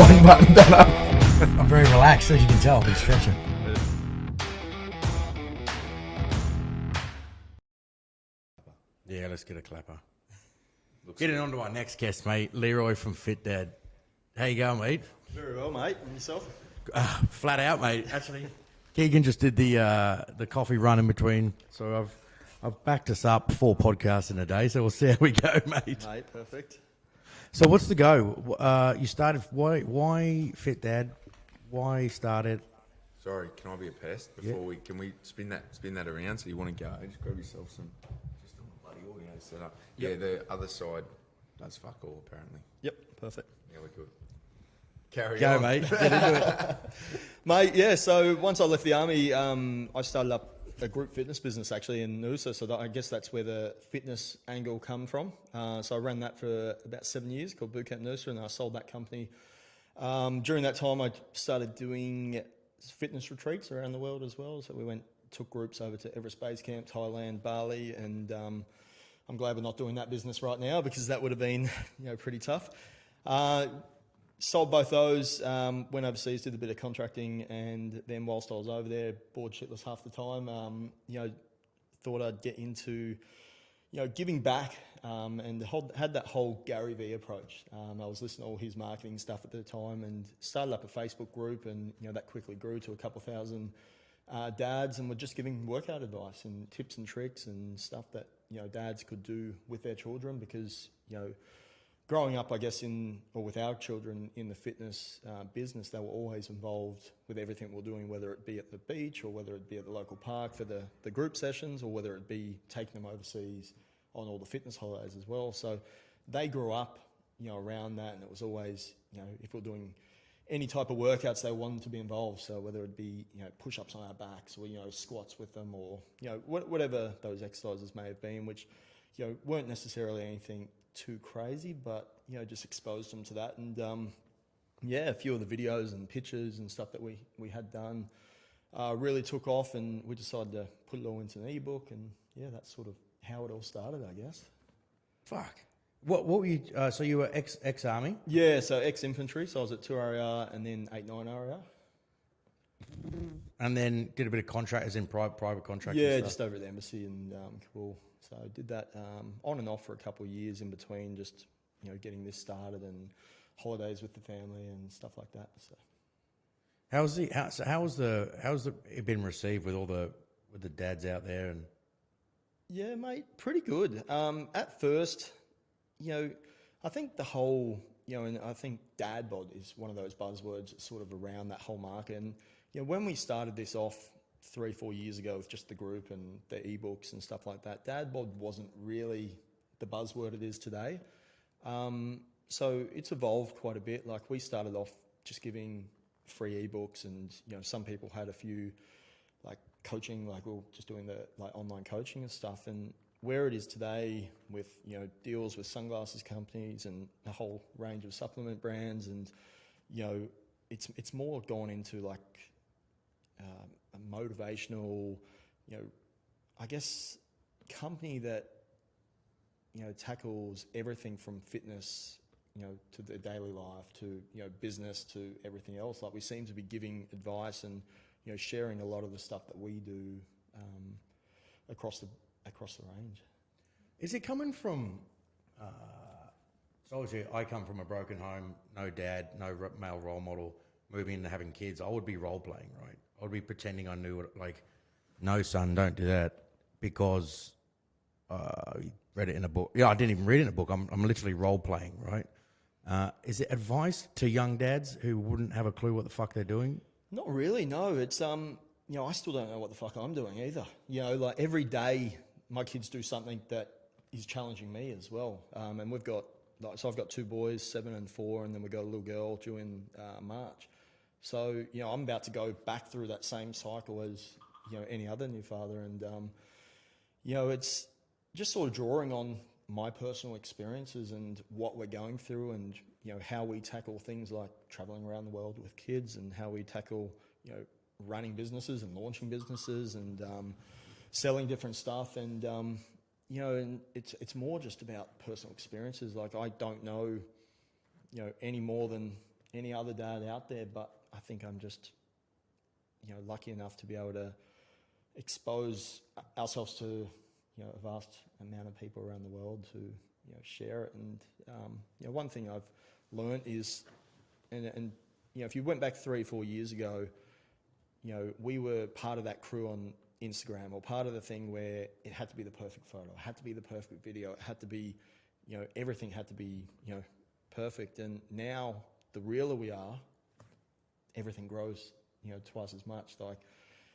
wrong button, don't I? I'm very relaxed, as you can tell. I've been stretching. Yeah, let's get a clapper. Getting on to our next guest, mate, Leroy from Fitdad. How you going, mate? Very well, mate. And yourself? Flat out, mate. Actually, Keegan just did the coffee run in between, so I've backed us up 4 podcasts in a day. So we'll see how we go, mate. Mate, perfect. So what's the go? You started. Why Fitdad? Why start it? Sorry, can I be a pest before can we spin that around? So you want to go? Just grab yourself some. Just on the bloody audio setup. Yep. Yeah, the other side does fuck all apparently. Yep, perfect. Yeah, we're good. Carry Go, on, mate. Get into it. Mate, yeah, so once I left the army, I started up a group fitness business actually in Noosa, so I guess that's where the fitness angle come from. So I ran that for about 7 years, called Bootcamp Noosa, and I sold that company. During that time, I started doing fitness retreats around the world as well. So we took groups over to Everest Base Camp, Thailand, Bali, and I'm glad we're not doing that business right now because that would have been, pretty tough. Sold both those, went overseas, did a bit of contracting, and then whilst I was over there, bored shitless half the time, thought I'd get into, giving back, and had that whole Gary Vee approach. I was listening to all his marketing stuff at the time and started up a Facebook group, and, that quickly grew to a couple thousand dads, and we're just giving workout advice and tips and tricks and stuff that, dads could do with their children because, growing up, I guess, with our children in the fitness business, they were always involved with everything we're doing, whether it be at the beach or whether it be at the local park for the group sessions or whether it be taking them overseas on all the fitness holidays as well. So they grew up, around that, and it was always, if we're doing any type of workouts, they wanted to be involved. So whether it be, push-ups on our backs or, squats with them or, whatever those exercises may have been, which, weren't necessarily anything too crazy, but just exposed them to that, and a few of the videos and pictures and stuff that we had done really took off, and we decided to put it all into an ebook, and that's sort of how it all started, I guess. Fuck. What were you? So you were ex army? Yeah, so ex-infantry, so I was at 2 RAR and then 8-9 RAR. And then did a bit of contract, as in private contract. Yeah, just over at the embassy in Kabul. So I did that on and off for a couple of years in between, just getting this started and holidays with the family and stuff like that. So how's it been received with the dads out there? And yeah, mate, pretty good. At first, I think the whole and I think dad bod is one of those buzzwords that's sort of around that whole market. And when we started this off 3-4 years ago with just the group and the ebooks and stuff like that, dad bod wasn't really the buzzword it is today. So it's evolved quite a bit. Like we started off just giving free ebooks, and some people had a few like coaching, like we were just doing the like online coaching and stuff. And where it is today with deals with sunglasses companies and a whole range of supplement brands, and it's more gone into like a motivational, I guess, company that, tackles everything from fitness, to the daily life, to, business, to everything else. Like we seem to be giving advice and, sharing a lot of the stuff that we do across the range. is it coming from? So obviously, I come from a broken home, no dad, no male role model. Moving into having kids, I would be role playing, right? I would be pretending I knew it. Like, no, son, don't do that, because you read it in a book. Yeah, I didn't even read it in a book. I'm literally role playing, right? Is it advice to young dads who wouldn't have a clue what the fuck they're doing? Not really, no. It's I still don't know what the fuck I'm doing either. Like every day, my kids do something that is challenging me as well. And I've got 2 boys, 7 and 4, and then we've got a little girl due in March. So, I'm about to go back through that same cycle as, any other new father. And, it's just sort of drawing on my personal experiences and what we're going through, and, how we tackle things like traveling around the world with kids, and how we tackle, running businesses and launching businesses and selling different stuff. And, and it's more just about personal experiences. Like I don't know, any more than any other dad out there, but I think I'm just, lucky enough to be able to expose ourselves to, a vast amount of people around the world to, share it. And, one thing I've learned is, and if you went back 3-4 years ago, we were part of that crew on Instagram, or part of the thing where it had to be the perfect photo, it had to be the perfect video, it had to be, everything had to be, perfect. And now the realer we are, everything grows, twice as much. Like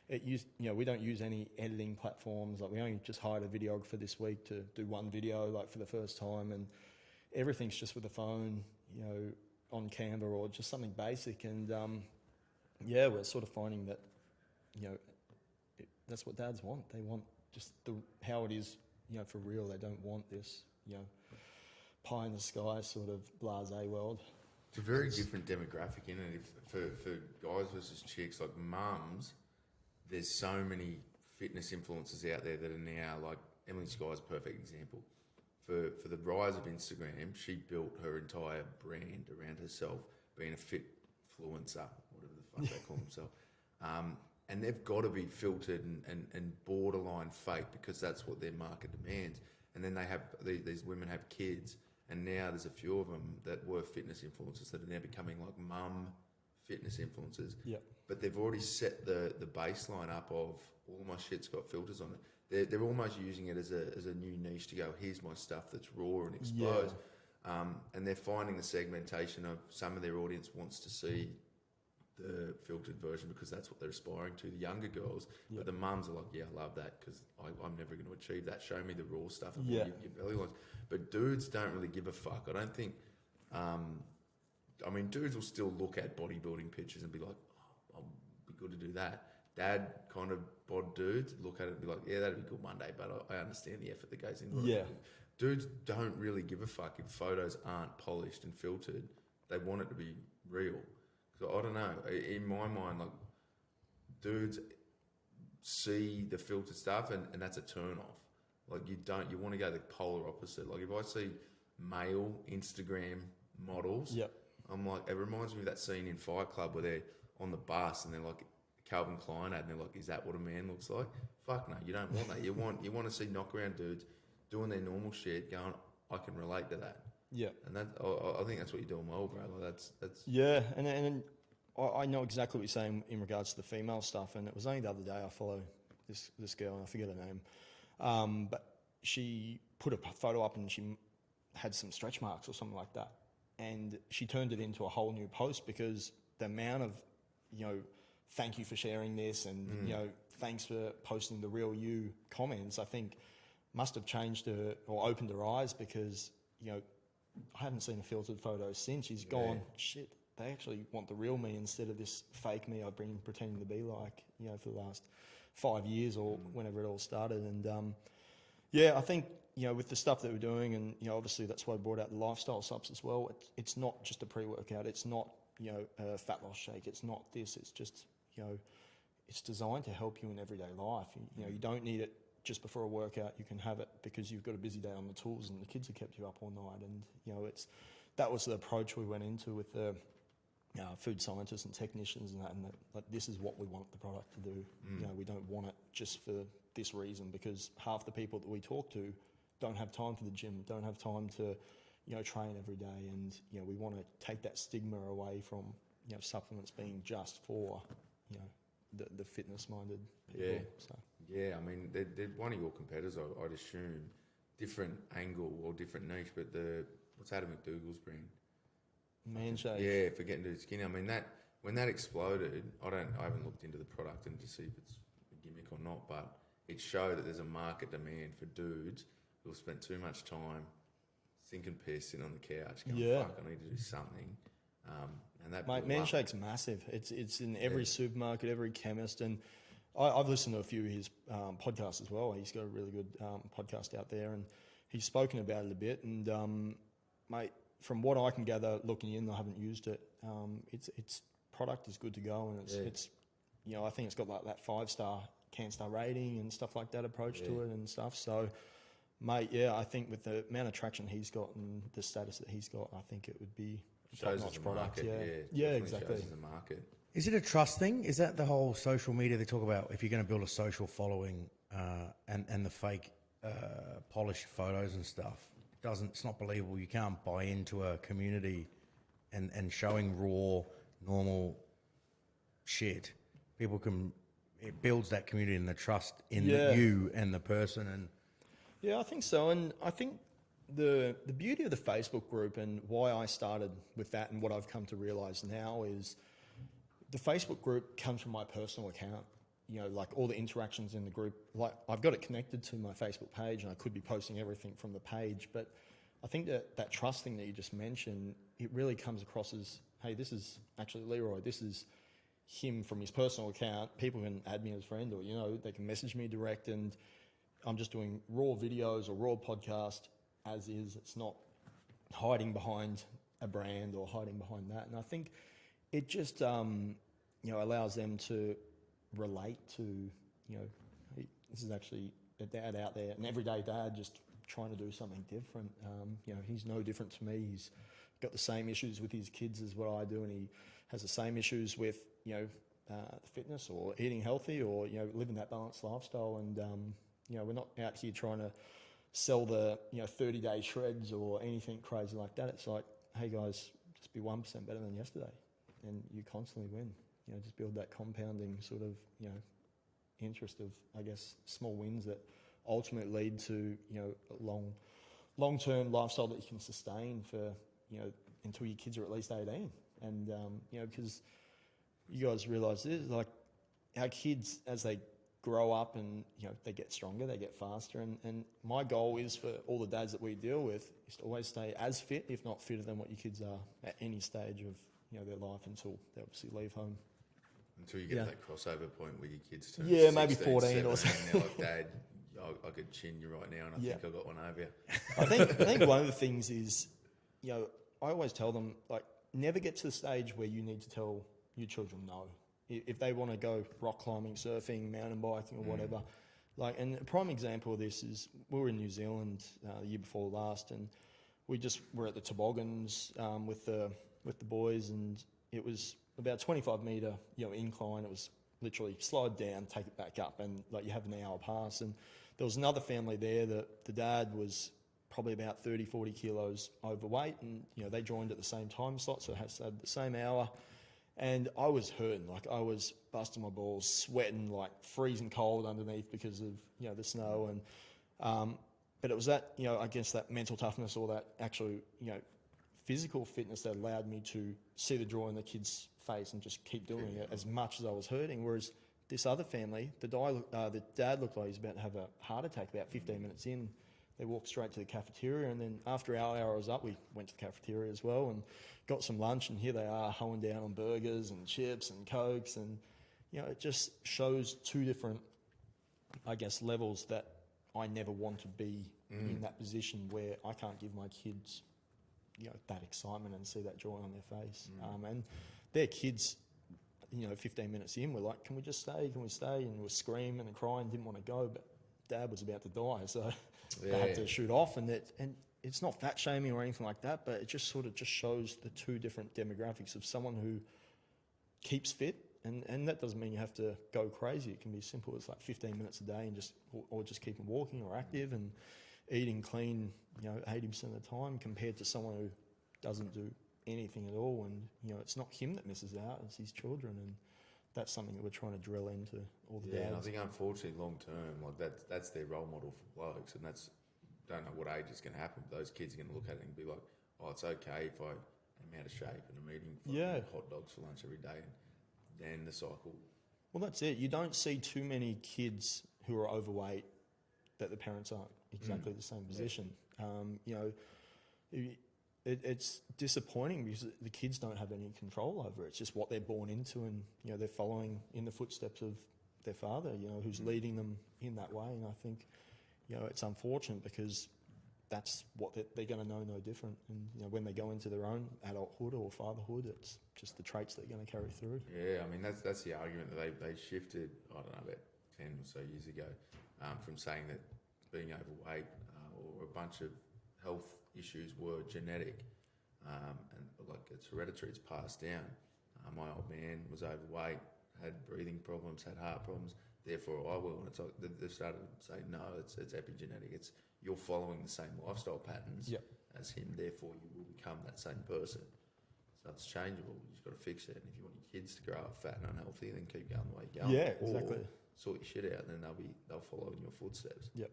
we don't use any editing platforms. Like we only just hired a videographer this week to do one video, like for the first time, and everything's just with the phone, on Canva or just something basic. And we're sort of finding that, that's what dads want. They want just how it is, for real. They don't want this, pie in the sky sort of blasé world. It's a very different demographic, isn't it? For guys versus chicks, like mums, there's so many fitness influencers out there that are now, like Emily Sky's a perfect example. For the rise of Instagram, she built her entire brand around herself being a fit-fluencer, whatever the fuck they call themselves. And they've got to be filtered and borderline fake, because that's what their market demands. And then these women have kids, and now there's a few of them that were fitness influencers that are now becoming like mum fitness influencers. Yep. But they've already set the baseline up of all my shit's got filters on it. They're almost using it as a new niche to go, here's my stuff that's raw and exposed. Yeah. And they're finding the segmentation of some of their audience wants to see the filtered version because that's what they're aspiring to, the younger girls. Yep. But the mums are like, yeah, I love that because I'm never going to achieve that. Show me the raw stuff of your belly lines. But dudes don't really give a fuck. I don't think... dudes will still look at bodybuilding pictures and be like, oh, I'll be good to do that. Dad kind of bod dudes look at it and be like, yeah, that'd be good one day, but I understand the effort that goes into it. Yeah. Dudes don't really give a fuck if photos aren't polished and filtered. They want it to be real. So I don't know. In my mind, like, dudes see the filtered stuff and that's a turn off. Like, you want to go the polar opposite. Like, if I see male Instagram models, yep. I'm like, it reminds me of that scene in Fight Club where they're on the bus and they're like, Calvin Klein ad, and they're like, is that what a man looks like? Fuck no, you don't want that. You want to see knockaround dudes doing their normal shit, going, I can relate to that. Yeah. And that, I think that's what you're doing well, bro. Like that's. Yeah, and I know exactly what you're saying in regards to the female stuff, and it was only the other day I follow this girl, and I forget her name, but she put a photo up and she had some stretch marks or something like that, and she turned it into a whole new post because the amount of, thank you for sharing this and, thanks for posting the real you comments, I think must have changed her or opened her eyes because, I haven't seen a filtered photo since. She's gone, shit, they actually want the real me instead of this fake me I've been pretending to be like, for the last 5 years or whenever it all started. And, I think, with the stuff that we're doing and, obviously that's why I brought out the lifestyle subs as well. It's not just a pre-workout. It's not, a fat loss shake. It's not this. It's just, it's designed to help you in everyday life. You don't need it just before a workout. You can have it because you've got a busy day on the tools and the kids have kept you up all night. And, that was the approach we went into with the food scientists and technicians and that like, this is what we want the product to do. We don't want it just for this reason because half the people that we talk to don't have time for the gym, don't have time to, train every day. And, we want to take that stigma away from, supplements being just for, the fitness-minded people. Yeah. So. Yeah, I mean, they're one of your competitors, I'd assume. Different angle or different niche, but what's Adam McDougall's brand? Manshake. Yeah, for getting to the skinny. I mean, when that exploded, I haven't looked into the product and to see if it's a gimmick or not, but it showed that there's a market demand for dudes who've spent too much time sinking piss sitting on the couch going, fuck, I need to do something. And that Mate, Manshake's massive. It's in every supermarket, every chemist, and I've listened to a few of his podcasts as well. He's got a really good podcast out there, and he's spoken about it a bit. And mate, from what I can gather, looking in, I haven't used it. Its product is good to go, and it's I think it's got like that 5-star CanStar rating and stuff like that approach to it and stuff. So, mate, I think with the amount of traction he's got and the status that he's got, I think it would be shows top-notch as a product. market. Yeah, Definitely exactly. Shows as a market. Is it a trust thing? Is that the whole social media they talk about? If you're going to build a social following and the fake polished photos and stuff, it's not believable. You can't buy into a community and showing raw, normal shit. It builds that community and the trust in you and the person. And Yeah, I think so. And I think the beauty of the Facebook group and why I started with that and what I've come to realise now is the Facebook group comes from my personal account. You know, like all the interactions in the group, like I've got it connected to my Facebook page and I could be posting everything from the page. But I think that trust thing that you just mentioned, it really comes across as, hey, this is actually Leroy. This is him from his personal account. People can add me as a friend, or, you know, they can message me direct, and I'm just doing raw videos or raw podcast as is. It's not hiding behind a brand or hiding behind that. And I think it just, allows them to relate to, hey, this is actually a dad out there, an everyday dad just trying to do something different. He's no different to me. He's got the same issues with his kids as what I do, and he has the same issues with, fitness or eating healthy or, living that balanced lifestyle. And, we're not out here trying to sell the, 30-day shreds or anything crazy like that. It's like, hey guys, just be 1% better than yesterday, and you constantly win. Just build that compounding sort of, interest of, I guess, small wins that ultimately lead to, a long-term lifestyle that you can sustain for, until your kids are at least 18. And, because you guys realise this, like our kids, as they grow up and, they get stronger, they get faster. And my goal is for all the dads that we deal with is to always stay as fit, if not fitter than what your kids are at any stage of, their life until they obviously leave home. Until you get that crossover point where your kids turn maybe 14 or something. And they're like, Dad, I could chin you right now, and I think I've got one over you. I think one of the things is, I always tell them, like, never get to the stage where you need to tell your children no. If they want to go rock climbing, surfing, mountain biking or whatever. Like, and a prime example of this is we were in New Zealand the year before last, and we just were at the toboggans with the boys, and it was about 25 metre, incline. It was literally slide down, take it back up, and like you have an hour pass. And there was another family there that the dad was probably about 30, 40 kilos overweight, and they joined at the same time slot, so it has to have the same hour. And I was hurting, like I was busting my balls, sweating, like freezing cold underneath because of the snow. And but it was that I guess that mental toughness or that actual physical fitness that allowed me to see the joy in the kids' face and just keep doing it as much as I was hurting. Whereas this other family, the dad looked like he was about to have a heart attack about 15 minutes in. They walked straight to the cafeteria, and then after our hour was up, we went to the cafeteria as well and got some lunch, and here they are hoeing down on burgers and chips and Cokes. And, it just shows two different, I guess, levels that I never want to be in that position where I can't give my kids that excitement and see that joy on their face. And their kids, 15 minutes in, were like, can we just stay? Can we stay? And we're screaming and crying, didn't want to go, but Dad was about to die. So they had to shoot off. And it's not fat shaming or anything like that, but it just sort of just shows the two different demographics of someone who keeps fit. And that doesn't mean you have to go crazy. It can be as simple as like 15 minutes a day and just keep them walking or active and eating clean, 80% of the time, compared to someone who doesn't do anything at all. And, it's not him that misses out, it's his children. And that's something that we're trying to drill into all the dads. And I think unfortunately long term, like that's their role model for blokes, and don't know what age it's going to happen, but those kids are going to look at it and be like, oh, it's okay if I am out of shape and I'm eating hot dogs for lunch every day, and then the cycle. Well, that's it. You don't see too many kids who are overweight that the parents aren't exactly the same position. It's disappointing because the kids don't have any control over it. It's just what they're born into, and they're following in the footsteps of their father, who's leading them in that way. And I think it's unfortunate because that's what they're going to know no different. And when they go into their own adulthood or fatherhood, it's just the traits they're going to carry through. Yeah, I mean that's the argument that they shifted, I don't know, about 10 or so years ago, from saying that being overweight or a bunch of health issues were genetic, and like it's hereditary, it's passed down. My old man was overweight, had breathing problems, had heart problems. Therefore, I will. And it's like they've started to say, no, it's epigenetic. It's you're following the same lifestyle patterns as him. Therefore, you will become that same person. So it's changeable. You just got to fix it. And if you want your kids to grow up fat and unhealthy, then keep going the way you're going. Yeah, exactly. Or sort your shit out, and then they'll follow in your footsteps. Yep.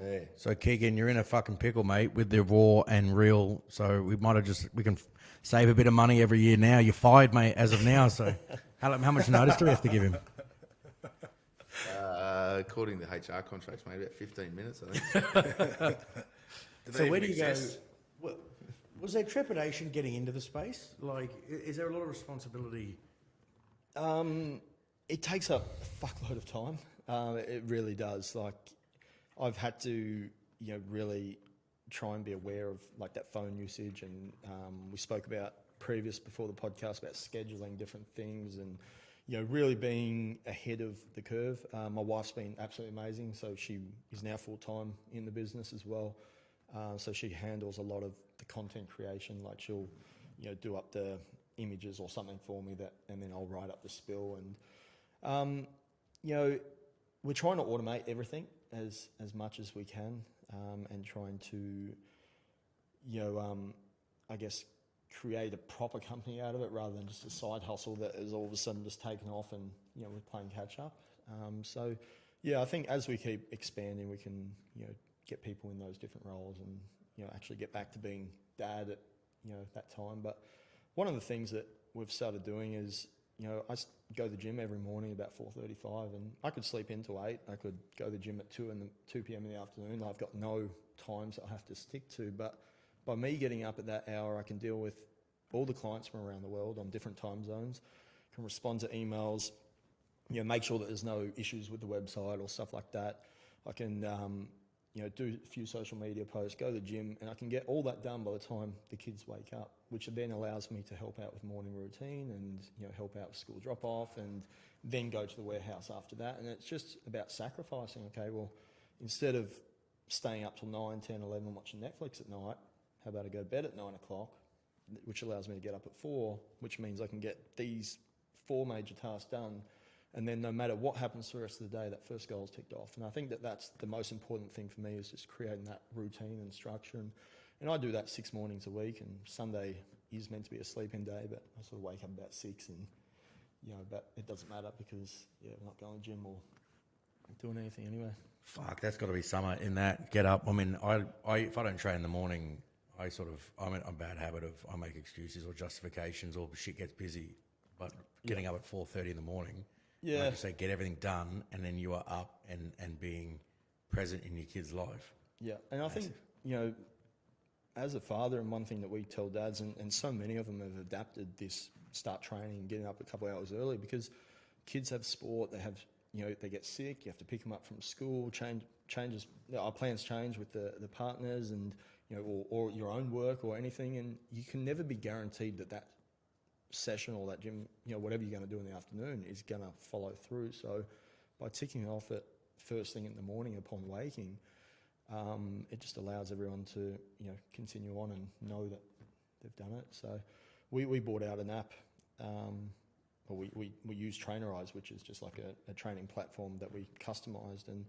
Yeah. So Keegan, you're in a fucking pickle, mate, with the raw and real. So we can save a bit of money every year now. You're fired, mate, as of now. So how much notice do we have to give him? According to HR contracts, maybe about 15 minutes, I think. So where do you go? Was there trepidation getting into the space? Like, is there a lot of responsibility? It takes up a fuckload of time. It really does. Like, I've had to, really try and be aware of like that phone usage, and we spoke about before the podcast about scheduling different things, and really being ahead of the curve. My wife's been absolutely amazing, so she is now full time in the business as well. So she handles a lot of the content creation. Like she'll, do up the images or something for me and then I'll write up the spill. And we're trying to automate everything as much as we can, and trying to, I guess, create a proper company out of it rather than just a side hustle that is all of a sudden just taken off and we're playing catch up. So I think as we keep expanding, we can get people in those different roles and actually get back to being dad at that time. But one of the things that we've started doing is I go to the gym every morning about 4:35, and I could sleep in till 8. I could go to the gym at 2 p.m. in the afternoon. I've got no times that I have to stick to, but by me getting up at that hour, I can deal with all the clients from around the world on different time zones, can respond to emails, make sure that there's no issues with the website or stuff like that. I can do a few social media posts, go to the gym, and I can get all that done by the time the kids wake up, which then allows me to help out with morning routine and help out with school drop off, and then go to the warehouse after that. And it's just about sacrificing. Okay, well, instead of staying up till 9, 10, 11 watching Netflix at night, how about I go to bed at 9 o'clock, which allows me to get up at 4, which means I can get these 4 major tasks done. And then no matter what happens for the rest of the day, that first goal is ticked off. And I think that that's the most important thing for me, is just creating that routine and structure. And I do that 6 mornings a week, and Sunday is meant to be a sleep-in day, but I sort of wake up about 6 and, but it doesn't matter because, we're not going to the gym or doing anything anyway. Fuck, that's got to be summer in that. Get up. I mean, I if I don't train in the morning, I'm in a bad habit of I make excuses or justifications or shit gets busy. But getting up at 4:30 in the morning, like you say, get everything done, and then you are up and being present in your kid's life. Yeah, and I think, as a father, and one thing that we tell dads, and so many of them have adapted this, start training, getting up a couple of hours early, because kids have sport, they have, they get sick, you have to pick them up from school, changes, our plans change with the partners and, or your own work or anything, and you can never be guaranteed that session or that gym, whatever you're going to do in the afternoon is going to follow through. So by ticking off it first thing in the morning upon waking, it just allows everyone to, continue on and know that they've done it. So we bought out an app, we use Trainerize, which is just like a training platform that we customized, and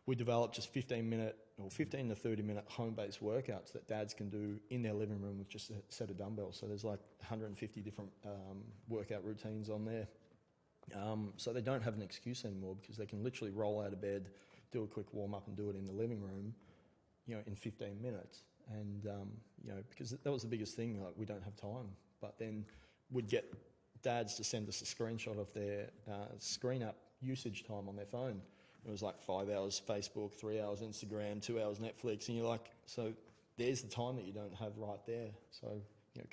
we developed just 15 to 30 minute home-based workouts that dads can do in their living room with just a set of dumbbells. So there's like 150 different workout routines on there. So they don't have an excuse anymore, because they can literally roll out of bed, do a quick warm-up and do it in the living room, in 15 minutes. And, because that was the biggest thing, like we don't have time. But then we'd get dads to send us a screenshot of their screen app usage time on their phone. It was like 5 hours Facebook, 3 hours Instagram, 2 hours Netflix. And you're like, so there's the time that you don't have right there. So,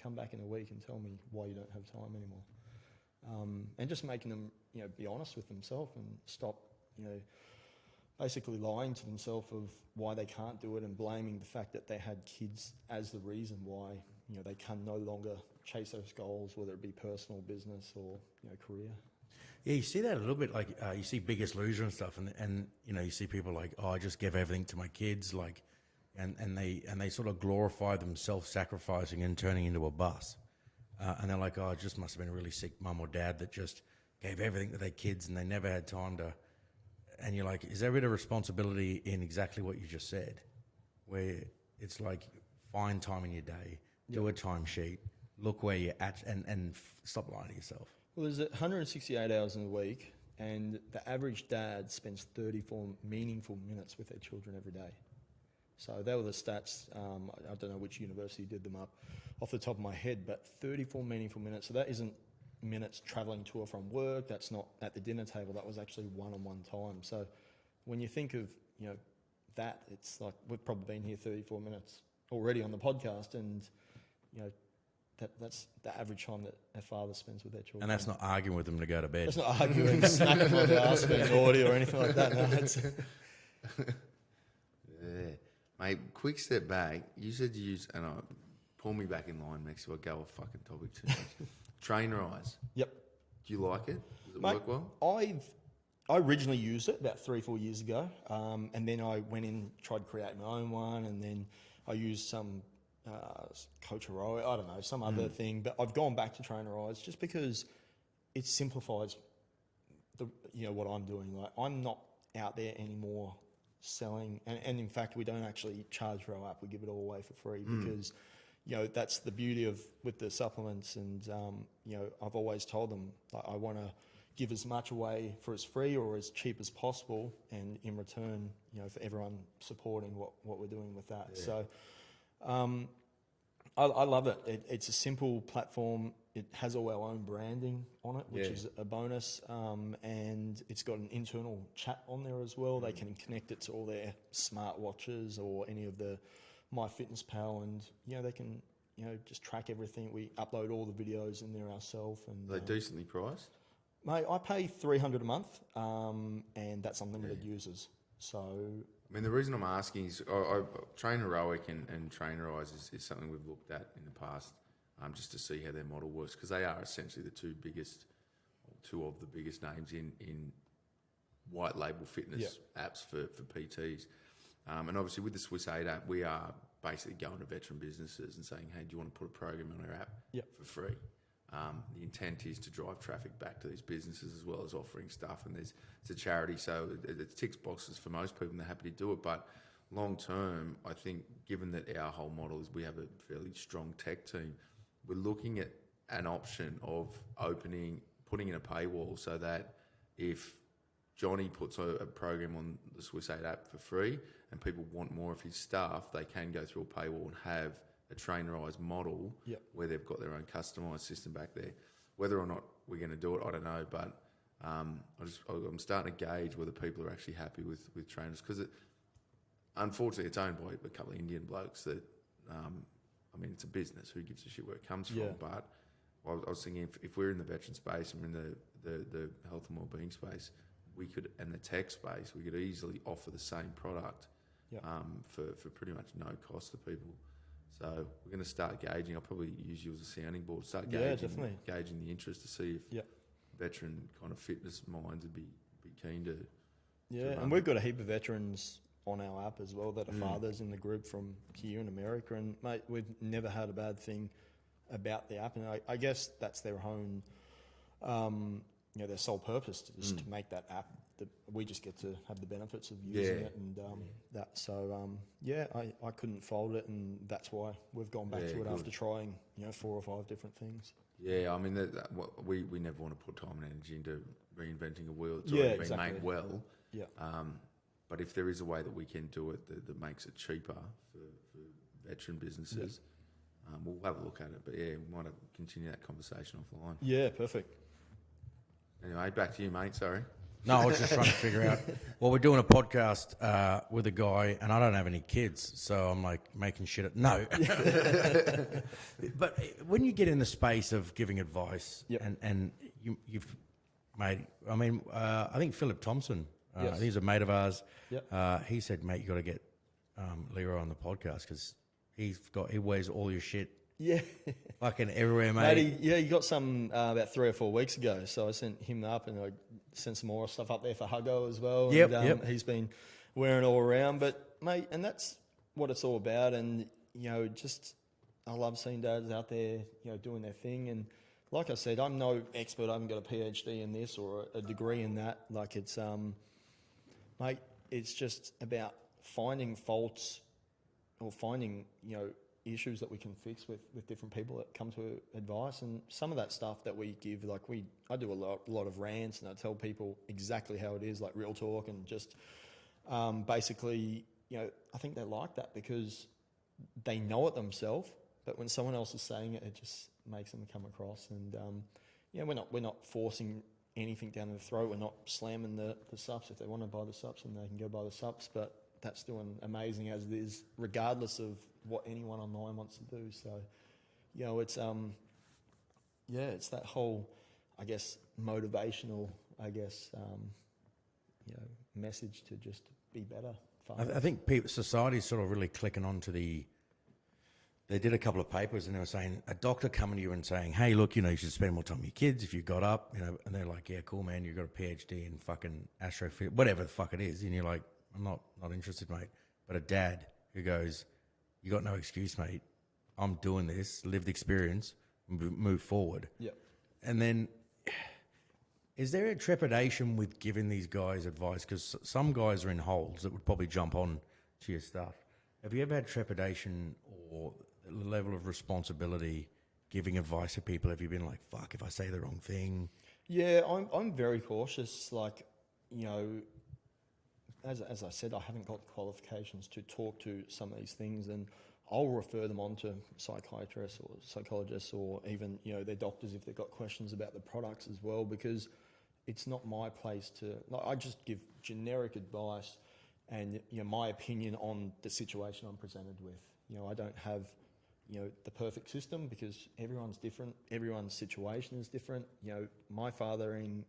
come back in a week and tell me why you don't have time anymore. And just making them, be honest with themselves and stop, basically lying to themselves of why they can't do it, and blaming the fact that they had kids as the reason why, they can no longer chase those goals, whether it be personal, business, or, career. Yeah, you see that a little bit, like you see Biggest Loser and stuff, and you see people like, oh, I just give everything to my kids, like, and they sort of glorify them self-sacrificing and turning into a bus. And they're like, oh, it just must have been a really sick mum or dad that just gave everything to their kids and they never had time to. And you're like, is there a bit of responsibility in exactly what you just said? Where it's like, find time in your day, do a timesheet, look where you're at, and stop lying to yourself. Well, there's 168 hours in a week, and the average dad spends 34 meaningful minutes with their children every day. So they were the stats. I don't know which university did them up off the top of my head, but 34 meaningful minutes. So that isn't minutes travelling to or from work. That's not at the dinner table. That was actually one-on-one time. So when you think of, that, it's like we've probably been here 34 minutes already on the podcast, and, that's the average time that a father spends with their children. And that's not arguing with them to go to bed. That's not arguing, smacking on the ass, being naughty or anything like that. No, it's Yeah. Mate, quick step back. You said you use, and pull me back in line, Max, so I go off fucking topic too much. Trainerize. Yep. Do you like it? Does it Mate, work well? I originally used it about 3-4 years ago, and then I went in, tried to create my own one, and then I used some Coach Heroic, I don't know, some other thing, but I've gone back to Trainerize just because it simplifies what I'm doing. Like, I'm not out there anymore selling, and in fact we don't actually charge for our app. We give it all away for free because that's the beauty of with the supplements, and I've always told them, like, I want to give as much away for as free or as cheap as possible, and in return, for everyone supporting what we're doing with that. Yeah. So I love it. It's a simple platform. It has all our own branding on it, which is a bonus, and it's got an internal chat on there as well. They can connect it to all their smartwatches or any of the MyFitnessPal, and they can just track everything. We upload all the videos in there ourselves. And are they decently priced? Mate, I pay $300 a month, and that's unlimited users. So, I mean, the reason I'm asking is Train Heroic and Trainerize is something we've looked at in the past, just to see how their model works, because they are essentially the two of the biggest names in white label fitness apps for PTs. And obviously with the Swiss 8 app, we are basically going to veteran businesses and saying, hey, do you want to put a program on our app for free? The intent is to drive traffic back to these businesses as well as offering stuff, and it's a charity, so it ticks boxes for most people and they're happy to do it. But long term, I think, given that our whole model is we have a fairly strong tech team, we're looking at an option of putting in a paywall so that if Johnny puts a program on the Swiss 8 app for free and people want more of his stuff, they can go through a paywall and have a trainerized model where they've got their own customized system back there. Whether or not we're going to do it, I don't know, but I'm starting to gauge whether people are actually happy with trainers, because unfortunately it's owned by a couple of Indian blokes that, it's a business. Who gives a shit where it comes from? But I was thinking if we're in the veteran space and we're in the health and wellbeing space, we could, and the tech space, we could easily offer the same product for pretty much no cost to people. So we're going to start gauging. I'll probably use you as a sounding board. Start gauging the interest to see if veteran kind of fitness minds would be keen to. Yeah, and we've got a heap of veterans on our app as well that are fathers in the group from here in America, and mate, we've never had a bad thing about the app, and I guess that's their own, their sole purpose is to make that app. We just get to have the benefits of using it, and that. So I couldn't fold it, and that's why we've gone back to it after trying 4 or 5 different things. Yeah, I mean we never want to put time and energy into reinventing a wheel. It's already been made well. Yeah. But if there is a way that we can do it that makes it cheaper for veteran businesses, we'll have a look at it. But we might continue that conversation offline. Yeah, perfect. Anyway, back to you, mate. Sorry. No, I was just trying to figure out. Well, we're doing a podcast with a guy, and I don't have any kids, so I'm like making shit. No. But when you get in the space of giving advice, and you've made, I think Philip Thompson, he's a mate of ours. He said, mate, you got to get Leroy on the podcast because he wears all your shit. Yeah. Fucking everywhere, mate. He got some about 3 or 4 weeks ago. So I sent him up, and I sent some more stuff up there for Huggo as well. Yep. He's been wearing it all around. But, mate, and that's what it's all about. And, just I love seeing dads out there, doing their thing. And like I said, I'm no expert. I haven't got a PhD in this or a degree in that. Like it's, mate, it's just about finding faults or finding, issues that we can fix with different people that come to advice. And some of that stuff that we give, like I do a lot of rants, and I tell people exactly how it is, like real talk, and just basically, I think they like that because they know it themselves, but when someone else is saying it, it just makes them come across. And we're not forcing anything down their throat. We're not slamming the subs. If they want to buy the subs, then they can go buy the subs. But that's doing amazing as it is, regardless of what anyone online wants to do. So, it's it's that whole, I guess, motivational, message to just be better. I think society's sort of really clicking onto the. They did a couple of papers and they were saying a doctor coming to you and saying, "Hey, look, you should spend more time with your kids if you got up, And they're like, "Yeah, cool, man. You've got a PhD in fucking astrophysics, whatever the fuck it is," and you're like, "I'm not interested, mate." But a dad who goes, "You got no excuse, mate. I'm doing this, lived experience, move forward." Yeah. And then, is there a trepidation with giving these guys advice? Because some guys are in holes that would probably jump on to your stuff. Have you ever had trepidation or the level of responsibility giving advice to people? Have you been like, fuck, if I say the wrong thing? Yeah, I'm very cautious. Like, as I said, I haven't got the qualifications to talk to some of these things, and I'll refer them on to psychiatrists or psychologists or even, their doctors if they've got questions about the products as well, because it's not my place to, I just give generic advice and, my opinion on the situation I'm presented with. I don't have, the perfect system because everyone's different. Everyone's situation is different. My father in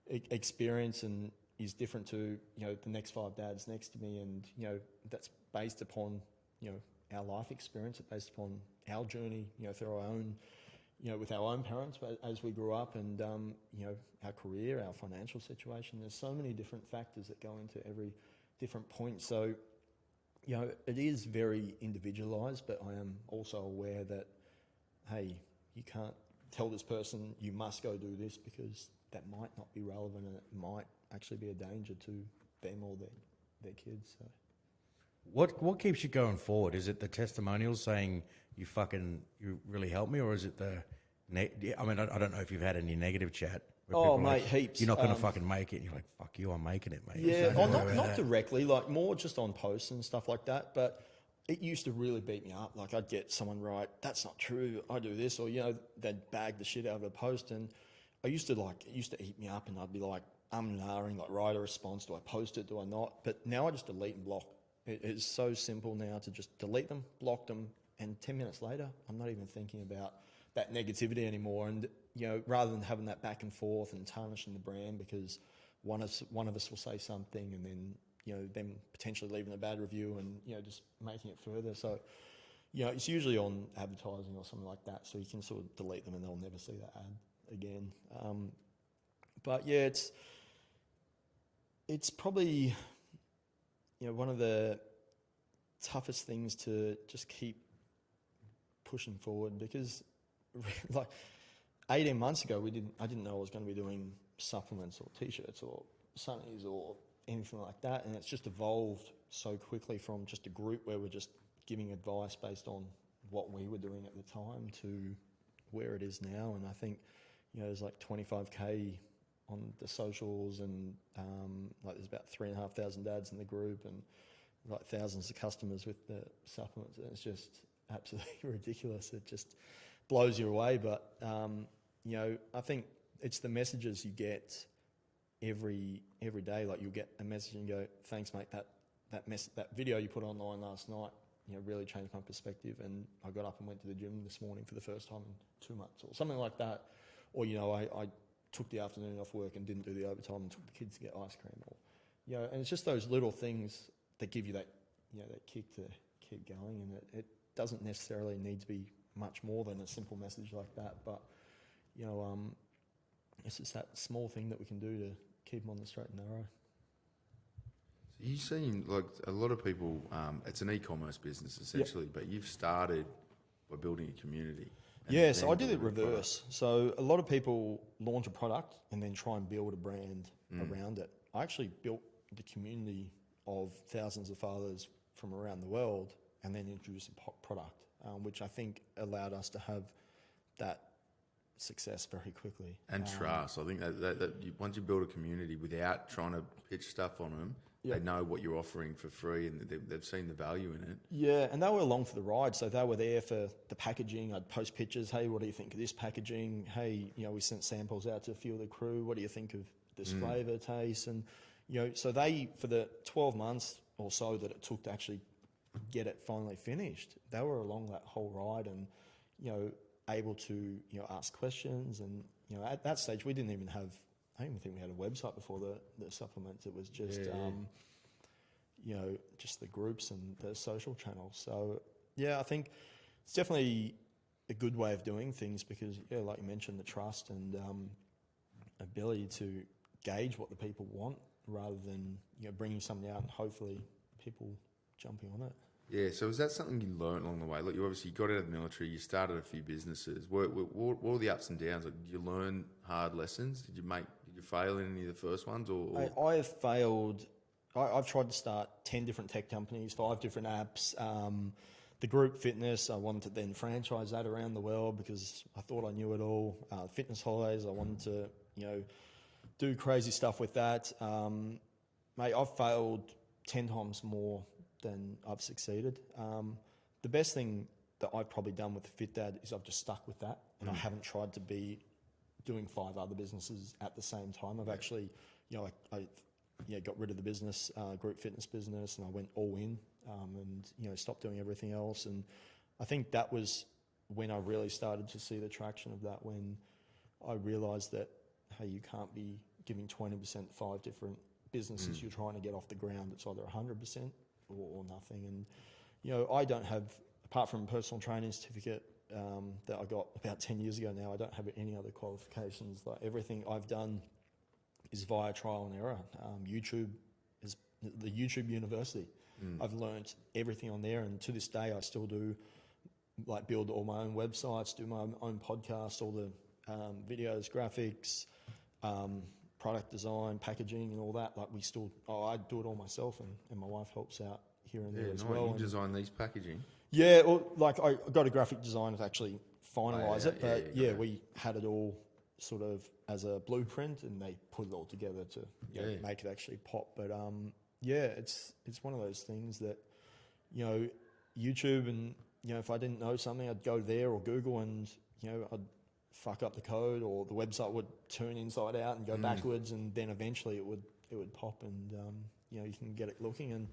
experience and is different to, the next 5 dads next to me. And, that's based upon, our life experience. It's based upon our journey, through our own, with our own parents as we grew up and, our career, our financial situation. There's so many different factors that go into every different point. So, it is very individualised, but I am also aware that, hey, you can't tell this person you must go do this because that might not be relevant and it might actually be a danger to them or their kids. So. What keeps you going forward? Is it the testimonials saying you really helped me, or is it the? I mean, I don't know if you've had any negative chat. Oh, mate, heaps. You're not going to fucking make it. And you're like, fuck you, I'm making it, mate. Yeah, not directly, like more just on posts and stuff like that. But it used to really beat me up. Like I'd get someone write, "That's not true. I do this," or they'd bag the shit out of a post, and it used to eat me up, and I'd be like, ahhing, like write a response. Do I post it? Do I not? But now I just delete and block. It is so simple now to just delete them, block them, and 10 minutes later, I'm not even thinking about that negativity anymore. And rather than having that back and forth and tarnishing the brand because one of us will say something and then them potentially leaving a bad review and just making it further. So it's usually on advertising or something like that, so you can sort of delete them and they'll never see that ad again. But yeah, it's probably one of the toughest things to just keep pushing forward because like 18 months ago I didn't know I was going to be doing supplements or t-shirts or sunnies or anything like that, and it's just evolved so quickly from just a group where we're just giving advice based on what we were doing at the time to where it is now. And I think there's like 25k on the socials and like there's about 3,500 dads in the group and like thousands of customers with the supplements, and it's just absolutely ridiculous. It just blows you away. But I think it's the messages you get every day. Like you'll get a message and go, "Thanks, mate. That video you put online last night, really changed my perspective." And I got up and went to the gym this morning for the first time in 2 months, or something like that. Or I took the afternoon off work and didn't do the overtime and took the kids to get ice cream. Or and it's just those little things that give you that that kick to keep going. And it doesn't necessarily need to be much more than a simple message like that. But it's just that small thing that we can do to keep them on the straight and narrow. So You seem like a lot of people. It's an e-commerce business essentially, but you've started by building a community. and Yeah, so then I did it building a product. reverse. So a lot of people launch a product and then try and build a brand around it. I actually built the community of thousands of fathers from around the world and then introduced a product, which I think allowed us to have that success very quickly. And trust. I think once you build a community without trying to pitch stuff on them, Yep. they know what you're offering for free and they've seen the value in it. Yeah, and they were along for the ride. So they were there for the packaging. I'd post pictures. Hey, what do you think of this packaging? Hey, we sent samples out to a few of the crew. What do you think of this flavour, taste? And, so they, for the 12 months or so that it took to actually get it finally finished, they were along that whole ride and, able to, ask questions. And, at that stage, we didn't even have, I don't even think we had a website before the supplements. It was just, just the groups and the social channels. So, I think it's definitely a good way of doing things because, like you mentioned, the trust and ability to gauge what the people want rather than, bringing something out and hopefully people jumping on it. Yeah, so is that something you learned along the way? Look, you obviously got out of the military, you started a few businesses. What were the ups and downs? Like, did you learn hard lessons? Did you fail in any of the first ones? Or? I have failed. I've tried to start 10 different tech companies, 5 different apps. The group fitness, I wanted to then franchise that around the world because I thought I knew it all. Fitness holidays, I wanted to, do crazy stuff with that. Mate, I've failed 10 times more than I've succeeded. The best thing that I've probably done with Fitdad is I've just stuck with that and I haven't tried to be doing 5 other businesses at the same time. I've actually, I got rid of the business, group fitness business, and I went all in and, stopped doing everything else. And I think that was when I really started to see the traction of that, when I realised that, hey, you can't be giving 20% 5 different businesses you're trying to get off the ground. It's either 100% or nothing. And, I don't have, apart from a personal training certificate that I got about 10 years ago now, I don't have any other qualifications. Like everything I've done is via trial and error. YouTube is the YouTube University. I've learnt everything on there, and to this day I still do like build all my own websites, do my own podcasts, all the videos, graphics, product design, packaging and all that. Like I do it all myself, and my wife helps out here and there as well. You design these packaging? Yeah, well, like I got a graphic designer to actually finalise it, but yeah. We had it all sort of as a blueprint, and they put it all together to make it actually pop. But it's one of those things that YouTube, and if I didn't know something, I'd go there or Google, and I'd fuck up the code, or the website would turn inside out and go backwards, and then eventually it would pop, and you can get it looking, and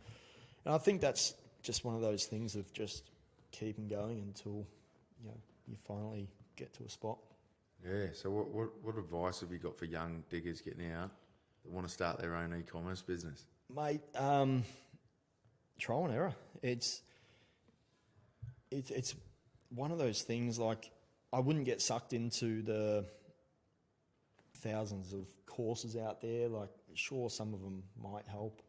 I think that's just one of those things of just keeping going until you finally get to a spot. Yeah, so what advice have you got for young diggers getting out that want to start their own e-commerce business? Mate, trial and error. It's one of those things, like I wouldn't get sucked into the thousands of courses out there. Like, sure, some of them might help,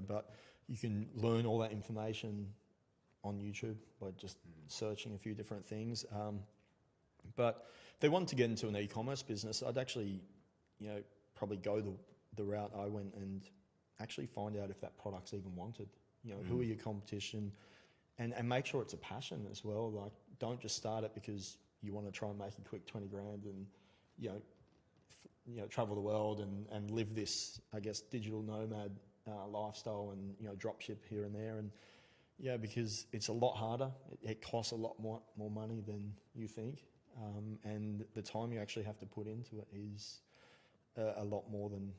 but you can learn all that information on YouTube by just searching a few different things. But if they want to get into an e-commerce business, I'd actually, probably go the route I went and actually find out if that product's even wanted. Who are your competition, and make sure it's a passion as well. Like, don't just start it because you want to try and make a quick 20 grand and, travel the world and live this, I guess, digital nomad lifestyle and, drop ship here and there. And because it's a lot harder. It costs a lot more money than you think. And the time you actually have to put into it is a lot more than,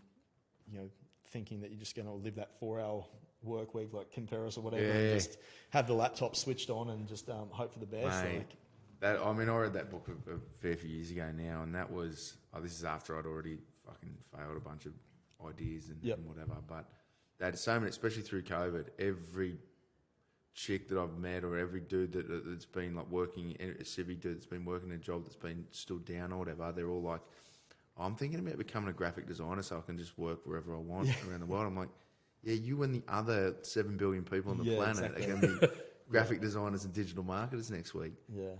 thinking that you're just going to live that 4-hour work week like Kim Ferriss or whatever, and just have the laptop switched on and just hope for the best. Mate, I read that book a fair few years ago now, and that was, this is after I'd already fucking failed a bunch of ideas and whatever, but they had so many, especially through COVID, every chick that I've met or every dude that's been like working, a civvy dude that's been working a job that's been stood down or whatever, they're all like, I'm thinking about becoming a graphic designer so I can just work wherever I want around the world. I'm like, Yeah, you and the other 7 billion people on the Yeah, planet exactly. are going to be graphic designers and digital marketers next week. Yeah,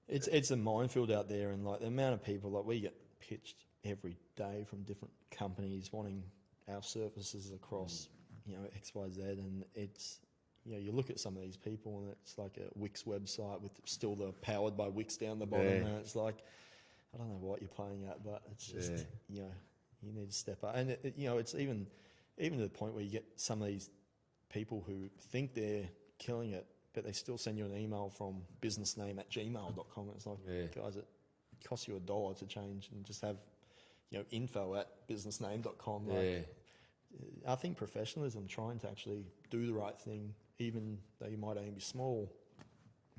it's a minefield out there, and like the amount of people, like we get pitched every day from different companies wanting our services across, X, Y, Z, and it's, you look at some of these people and it's like a Wix website with still the powered by Wix down the bottom, and it's like, I don't know what you're playing at, but it's just, you need to step up, and it's even to the point where you get some of these people who think they're killing it, but they still send you an email from businessname@gmail.com. It's like, guys, it costs you $1 to change and just have, info@businessname.com. Like, I think professionalism, trying to actually do the right thing, even though you might only be small,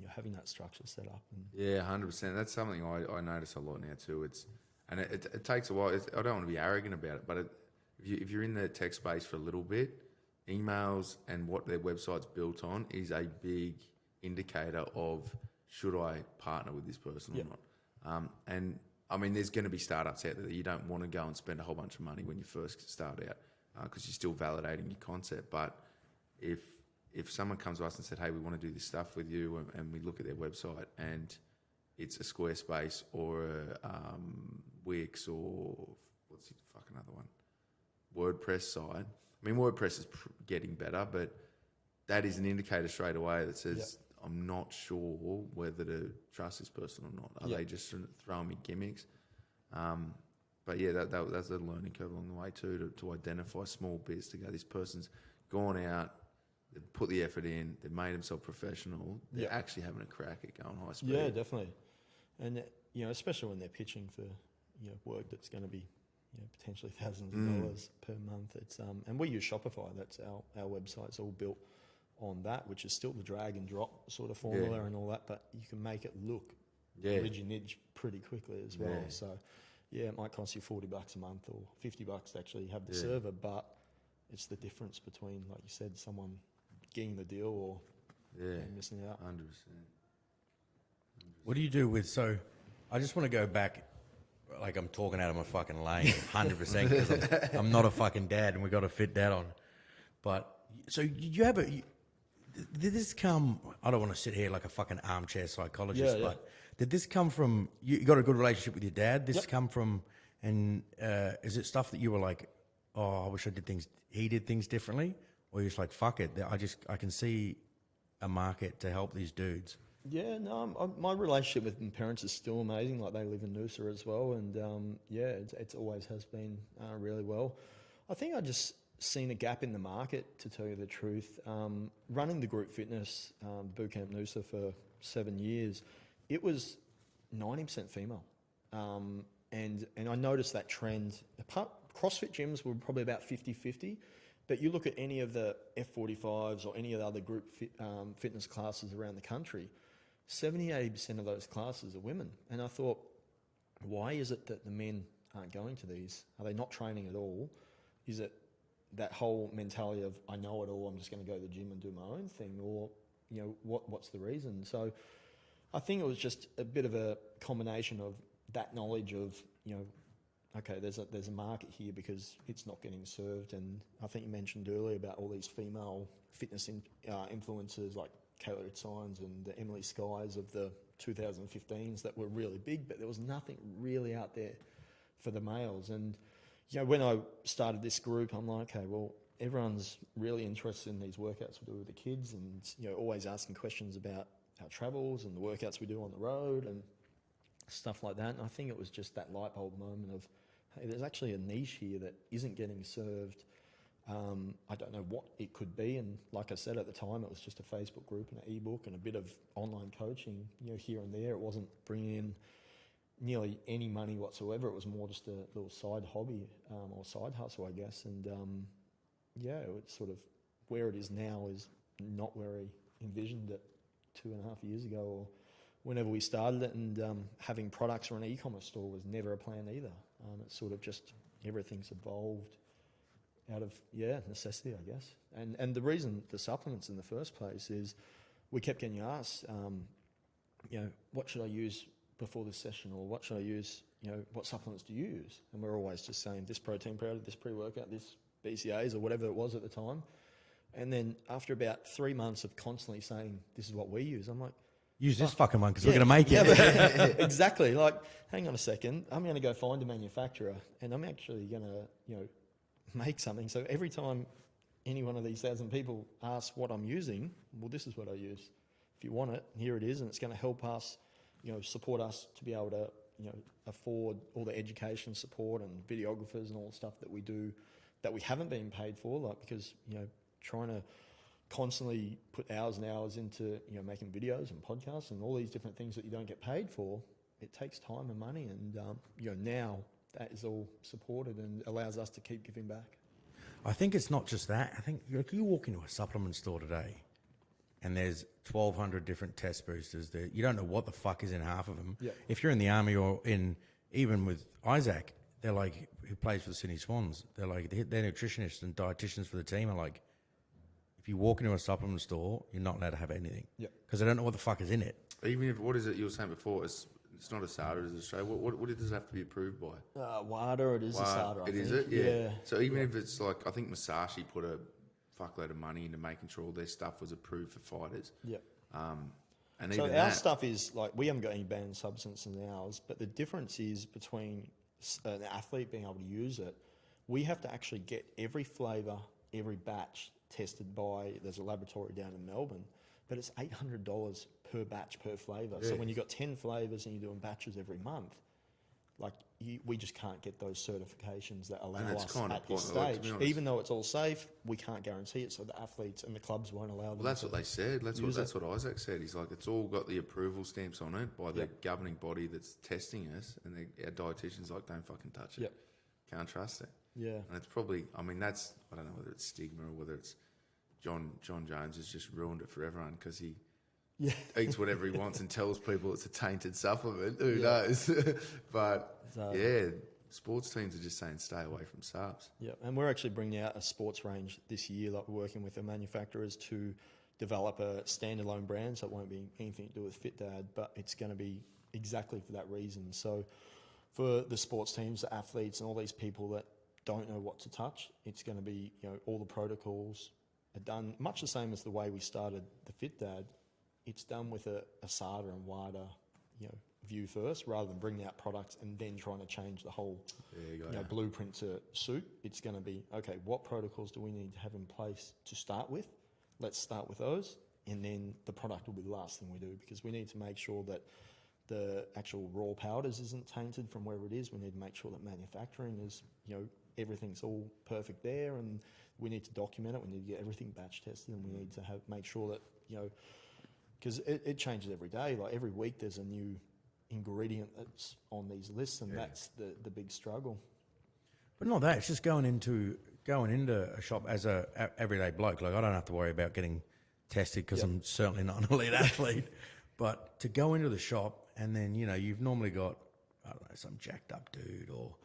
having that structure set up. And 100%. That's something I notice a lot now too. It takes a while. I don't want to be arrogant about it, but if you're in the tech space for a little bit, emails and what their website's built on is a big indicator of should I partner with this person or not. And I mean, there's going to be startups out there that you don't want to go and spend a whole bunch of money when you first start out because you're still validating your concept. But if someone comes to us and said, hey, we want to do this stuff with you, and we look at their website and it's a Squarespace or a Wix or what's the fucking other one? WordPress side. I mean, WordPress is getting better, but that is an indicator straight away that says, I'm not sure whether to trust this person or not. Are they just throwing me gimmicks? But yeah, that's a learning curve along the way too, to identify small bits, to go, this person's gone out, they've put the effort in, they've made themselves professional, they're actually having a crack at going high speed. Yeah, definitely. And, especially when they're pitching for, work that's going to be, potentially thousands of dollars per month. It's and we use Shopify. That's our website's all built on that, which is still the drag and drop sort of formula and all that, but you can make it look ridgy-nidge pretty quickly as well. So it might cost you $40 a month or $50 to actually have the server, but it's the difference between, like you said, someone getting the deal or missing out. 100%. What do you do with, so I just want to go back, like I'm talking out of my fucking lane, 100%, because I'm not a fucking dad and we got a Fitdad on. But, so you have did this come, I don't want to sit here like a fucking armchair psychologist, but did this come from, you got a good relationship with your dad? This come from, and is it stuff that you were like, oh, I wish he did things differently? Or you're just like, fuck it, I can see a market to help these dudes? Yeah, no, my relationship with my parents is still amazing. Like, they live in Noosa as well, and it's always has been really well. I think I just seen a gap in the market, to tell you the truth. Running the group fitness bootcamp Noosa for 7 years, it was 90% female, and I noticed that trend. CrossFit gyms were probably about 50-50. But you look at any of the F45s or any of the other group fitness classes around the country, 70-80% of those classes are women. And I thought, why is it that the men aren't going to these? Are they not training at all? Is it that whole mentality of, I know it all, I'm just going to go to the gym and do my own thing? Or, what's the reason? So I think it was just a bit of a combination of that knowledge of, okay, there's a market here because it's not getting served. And I think you mentioned earlier about all these female fitness influencers like Kayla Signs and the Emily Skies of the 2015s that were really big, but there was nothing really out there for the males. And, when I started this group, I'm like, okay, well, everyone's really interested in these workouts we do with the kids and, always asking questions about our travels and the workouts we do on the road and stuff like that. And I think it was just that light bulb moment of, hey, there's actually a niche here that isn't getting served. I don't know what it could be. And like I said, at the time, it was just a Facebook group and an ebook and a bit of online coaching, here and there. It wasn't bringing in nearly any money whatsoever. It was more just a little side hobby or side hustle, I guess. And it's sort of where it is now is not where I envisioned it 2.5 years ago or whenever we started it. And having products or an e-commerce store was never a plan either. It's sort of just everything's evolved out of necessity, I guess. And the reason the supplements in the first place is we kept getting asked, what should I use before this session, or what should I use? What supplements do you use? And we're always just saying this protein powder, this pre-workout, this BCAs or whatever it was at the time. And then after about 3 months of constantly saying, this is what we use, I'm like, Use this fucking one because we're going to make it. but- exactly. Like, hang on a second. I'm going to go find a manufacturer and I'm actually going to, make something. So every time any one of these 1,000 people ask what I'm using, well, this is what I use. If you want it, here it is. And it's going to help us, support us to be able to, afford all the education support and videographers and all the stuff that we do that we haven't been paid for. Like, because, trying to constantly put hours and hours into making videos and podcasts and all these different things that you don't get paid for, it takes time and money, and now that is all supported and allows us to keep giving back. I think it's not just that. I think you walk into a supplement store today and there's 1,200 different test boosters that you don't know what the fuck is in half of them. Yeah. If you're in the army or even with Isaac, they're like, who plays for the Sydney Swans, they're like, they're nutritionists and dietitians for the team are like, if you walk into a supplement store, you're not allowed to have anything. Yeah. Because they don't know what the fuck is in it. Even if, what is it you were saying before, it's not a SADA, is it Australia? What does it have to be approved by? WADA, it is a SADA, I think. Is it? Yeah. So even if it's like, I think Masashi put a fuckload of money into making sure all their stuff was approved for fighters. Yeah. And So even our stuff is like, we haven't got any banned substances in ours, but the difference is between an athlete being able to use it, we have to actually get every flavour, every batch tested by, there's a laboratory down in Melbourne, but it's $800 per batch per flavour. Yeah. So when you've got 10 flavours and you're doing batches every month, like we just can't get those certifications that allow us at this stage. Even though it's all safe, we can't guarantee it, so the athletes and the clubs won't allow them. Well, that's what they said. That's what Isaac said. He's like, it's all got the approval stamps on it by the governing body that's testing us, and our dietitians like, don't fucking touch it. Yep. Can't trust it. Yeah. And it's probably, I don't know whether it's stigma or whether it's John Jones has just ruined it for everyone because he eats whatever he wants and tells people it's a tainted supplement. Who knows? But sports teams are just saying stay away from subs. Yeah, and we're actually bringing out a sports range this year. Like, we're working with the manufacturers to develop a standalone brand, so it won't be anything to do with Fitdad, but it's going to be exactly for that reason. So for the sports teams, the athletes, and all these people that don't know what to touch, it's going to be, all the protocols are done much the same as the way we started the Fitdad. It's done with a SADA and WADA, view first, rather than bringing out products and then trying to change the whole blueprint to suit. It's going to be, okay, what protocols do we need to have in place to start with? Let's start with those, and then the product will be the last thing we do, because we need to make sure that the actual raw powders isn't tainted from wherever it is. We need to make sure that manufacturing is, everything's all perfect there, and we need to document it. We need to get everything batch tested, and we need to make sure that, because it changes every day. Like, every week there's a new ingredient that's on these lists, and that's the big struggle. But not that, it's just going into a shop as a everyday bloke. Like, I don't have to worry about getting tested because I'm certainly not an elite athlete. But to go into the shop and then, you've normally got, I don't know, some jacked up dude or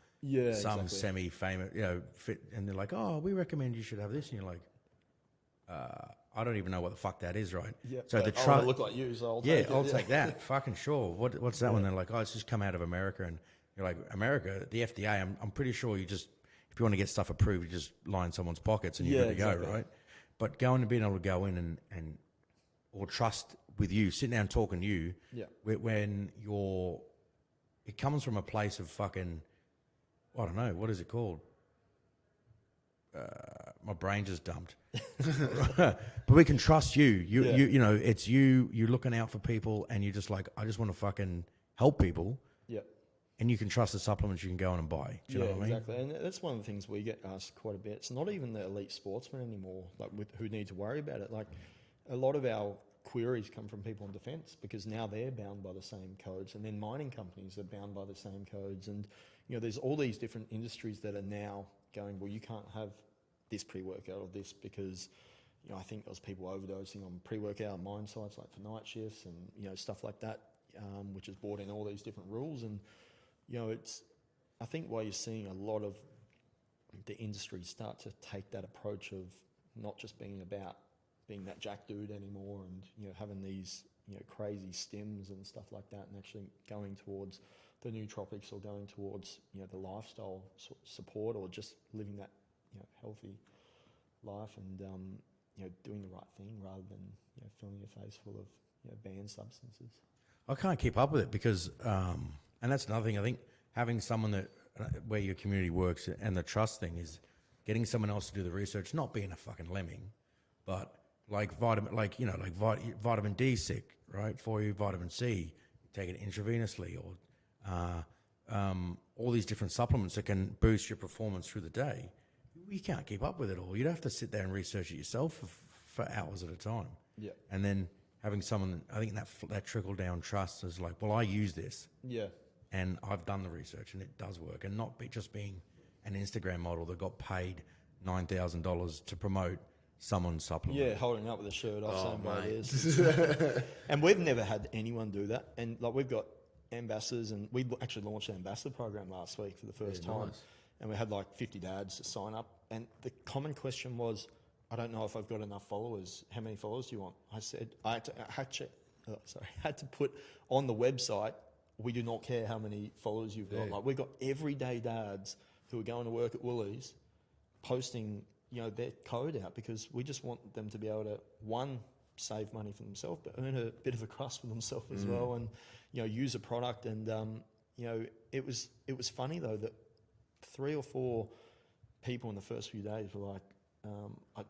some semi-famous, fit, and they're like, oh, we recommend you should have this. And you're like, I don't even know what the fuck that is, right? Yeah. So I look like you, so I'll take it. I'll take that. Fucking sure. What's that one? They're like, oh, it's just come out of America. And you're like, America, the FDA, I'm pretty sure you just, if you want to get stuff approved, you just line someone's pockets and you're good to go, right? But going and being able to go in and or trust with you, sitting down talking to you, when it comes from a place of fucking, I don't know, what is it called? My brain just dumped. But we can trust you. It's you're looking out for people, and you're just like, I just want to fucking help people. Yeah. And you can trust the supplements you can go in and buy. Do you know what I mean? Exactly. And that's one of the things we get asked quite a bit. It's not even the elite sportsmen anymore, like who need to worry about it. Like, a lot of our queries come from people in defence, because now they're bound by the same codes, and then mining companies are bound by the same codes. And there's all these different industries that are now going, well, you can't have this pre-workout or this, because I think there was people overdosing on pre-workout mine sites, like for night shifts and stuff like that, which has brought in all these different rules. And it's, I think, why you're seeing a lot of the industry start to take that approach of not just being about being that jack dude anymore, and having these crazy stims and stuff like that, and actually going towards the nootropics, or going towards the lifestyle support, or just living that healthy life and doing the right thing rather than filling your face full of banned substances. I can't keep up with it because, and that's another thing. I think having someone that where your community works and the trust thing is getting someone else to do the research, not being a fucking lemming, but like vitamin D sick, right? For you, vitamin C, take it intravenously, or all these different supplements that can boost your performance through the day. You can't keep up with it all. You'd have to sit there and research it yourself for hours at a time. Yeah. And then having someone, I think that trickle down trust is like, well, I use this. Yeah. And I've done the research and it does work. And not just being an Instagram model that got paid $9,000 to promote someone's supplement. Yeah, holding up with a shirt off, saying what it mate. is. And we've never had anyone do that. And like we've got ambassadors, and we actually launched an ambassador program last week for the first time. Nice. And we had like 50 dads to sign up. And the common question was, I don't know if I've got enough followers. How many followers do you want? I said, I had to put on the website, we do not care how many followers you've got. Yeah. Like we've got everyday dads who are going to work at Woolies posting, their code out because we just want them to be able to, one, save money for themselves, but earn a bit of a crust for themselves as well, and use a product. And it was funny though that 3 or 4 people in the first few days were like,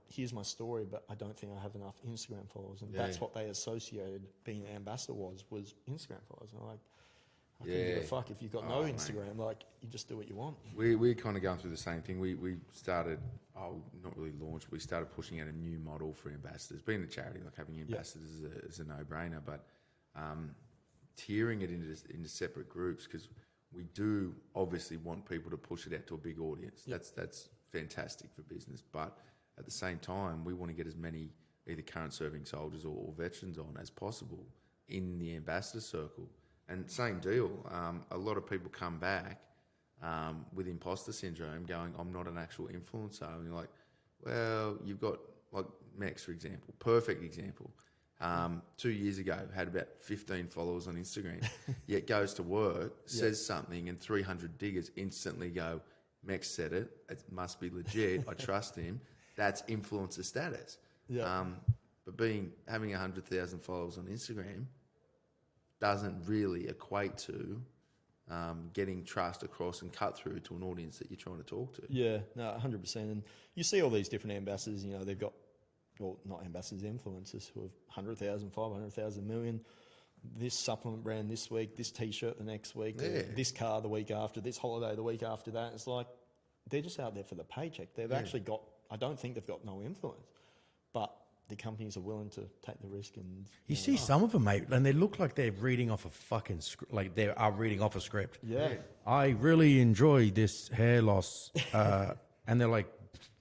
here's my story, but I don't think I have enough Instagram followers, and that's what they associated being an ambassador was Instagram followers. And I'm like, I couldn't give a fuck if you've got no Instagram. Mate. Like, you just do what you want. We're kind of going through the same thing. We started, not really launched, we started pushing out a new model for ambassadors. Being a charity, like having ambassadors is a no-brainer, but tiering it into separate groups, because we do obviously want people to push it out to a big audience. Yep. That's fantastic for business, but at the same time, we want to get as many either current serving soldiers or veterans on as possible in the ambassador circle. And same deal, a lot of people come back with imposter syndrome going, I'm not an actual influencer. And you're like, well, you've got like Max, for example, perfect example. 2 years ago, had about 15 followers on Instagram, yet goes to work, says something, and 300 diggers instantly go, Max said it, it must be legit, I trust him. That's influencer status. Yeah. But having 100,000 followers on Instagram doesn't really equate to getting trust across and cut through to an audience that you're trying to talk to. Yeah, no, 100%. And you see all these different ambassadors, they've got, well, not ambassadors, influencers who have 100,000, 500,000, million. This supplement brand this week, this T-shirt the next week, this car the week after, this holiday the week after that. It's like they're just out there for the paycheck. They've actually got, I don't think they've got no influence, but the companies are willing to take the risk. And You see some of them, mate, and they look like they're reading off a fucking script, like they are reading off a script. Yeah. I really enjoy this hair loss, and they're like,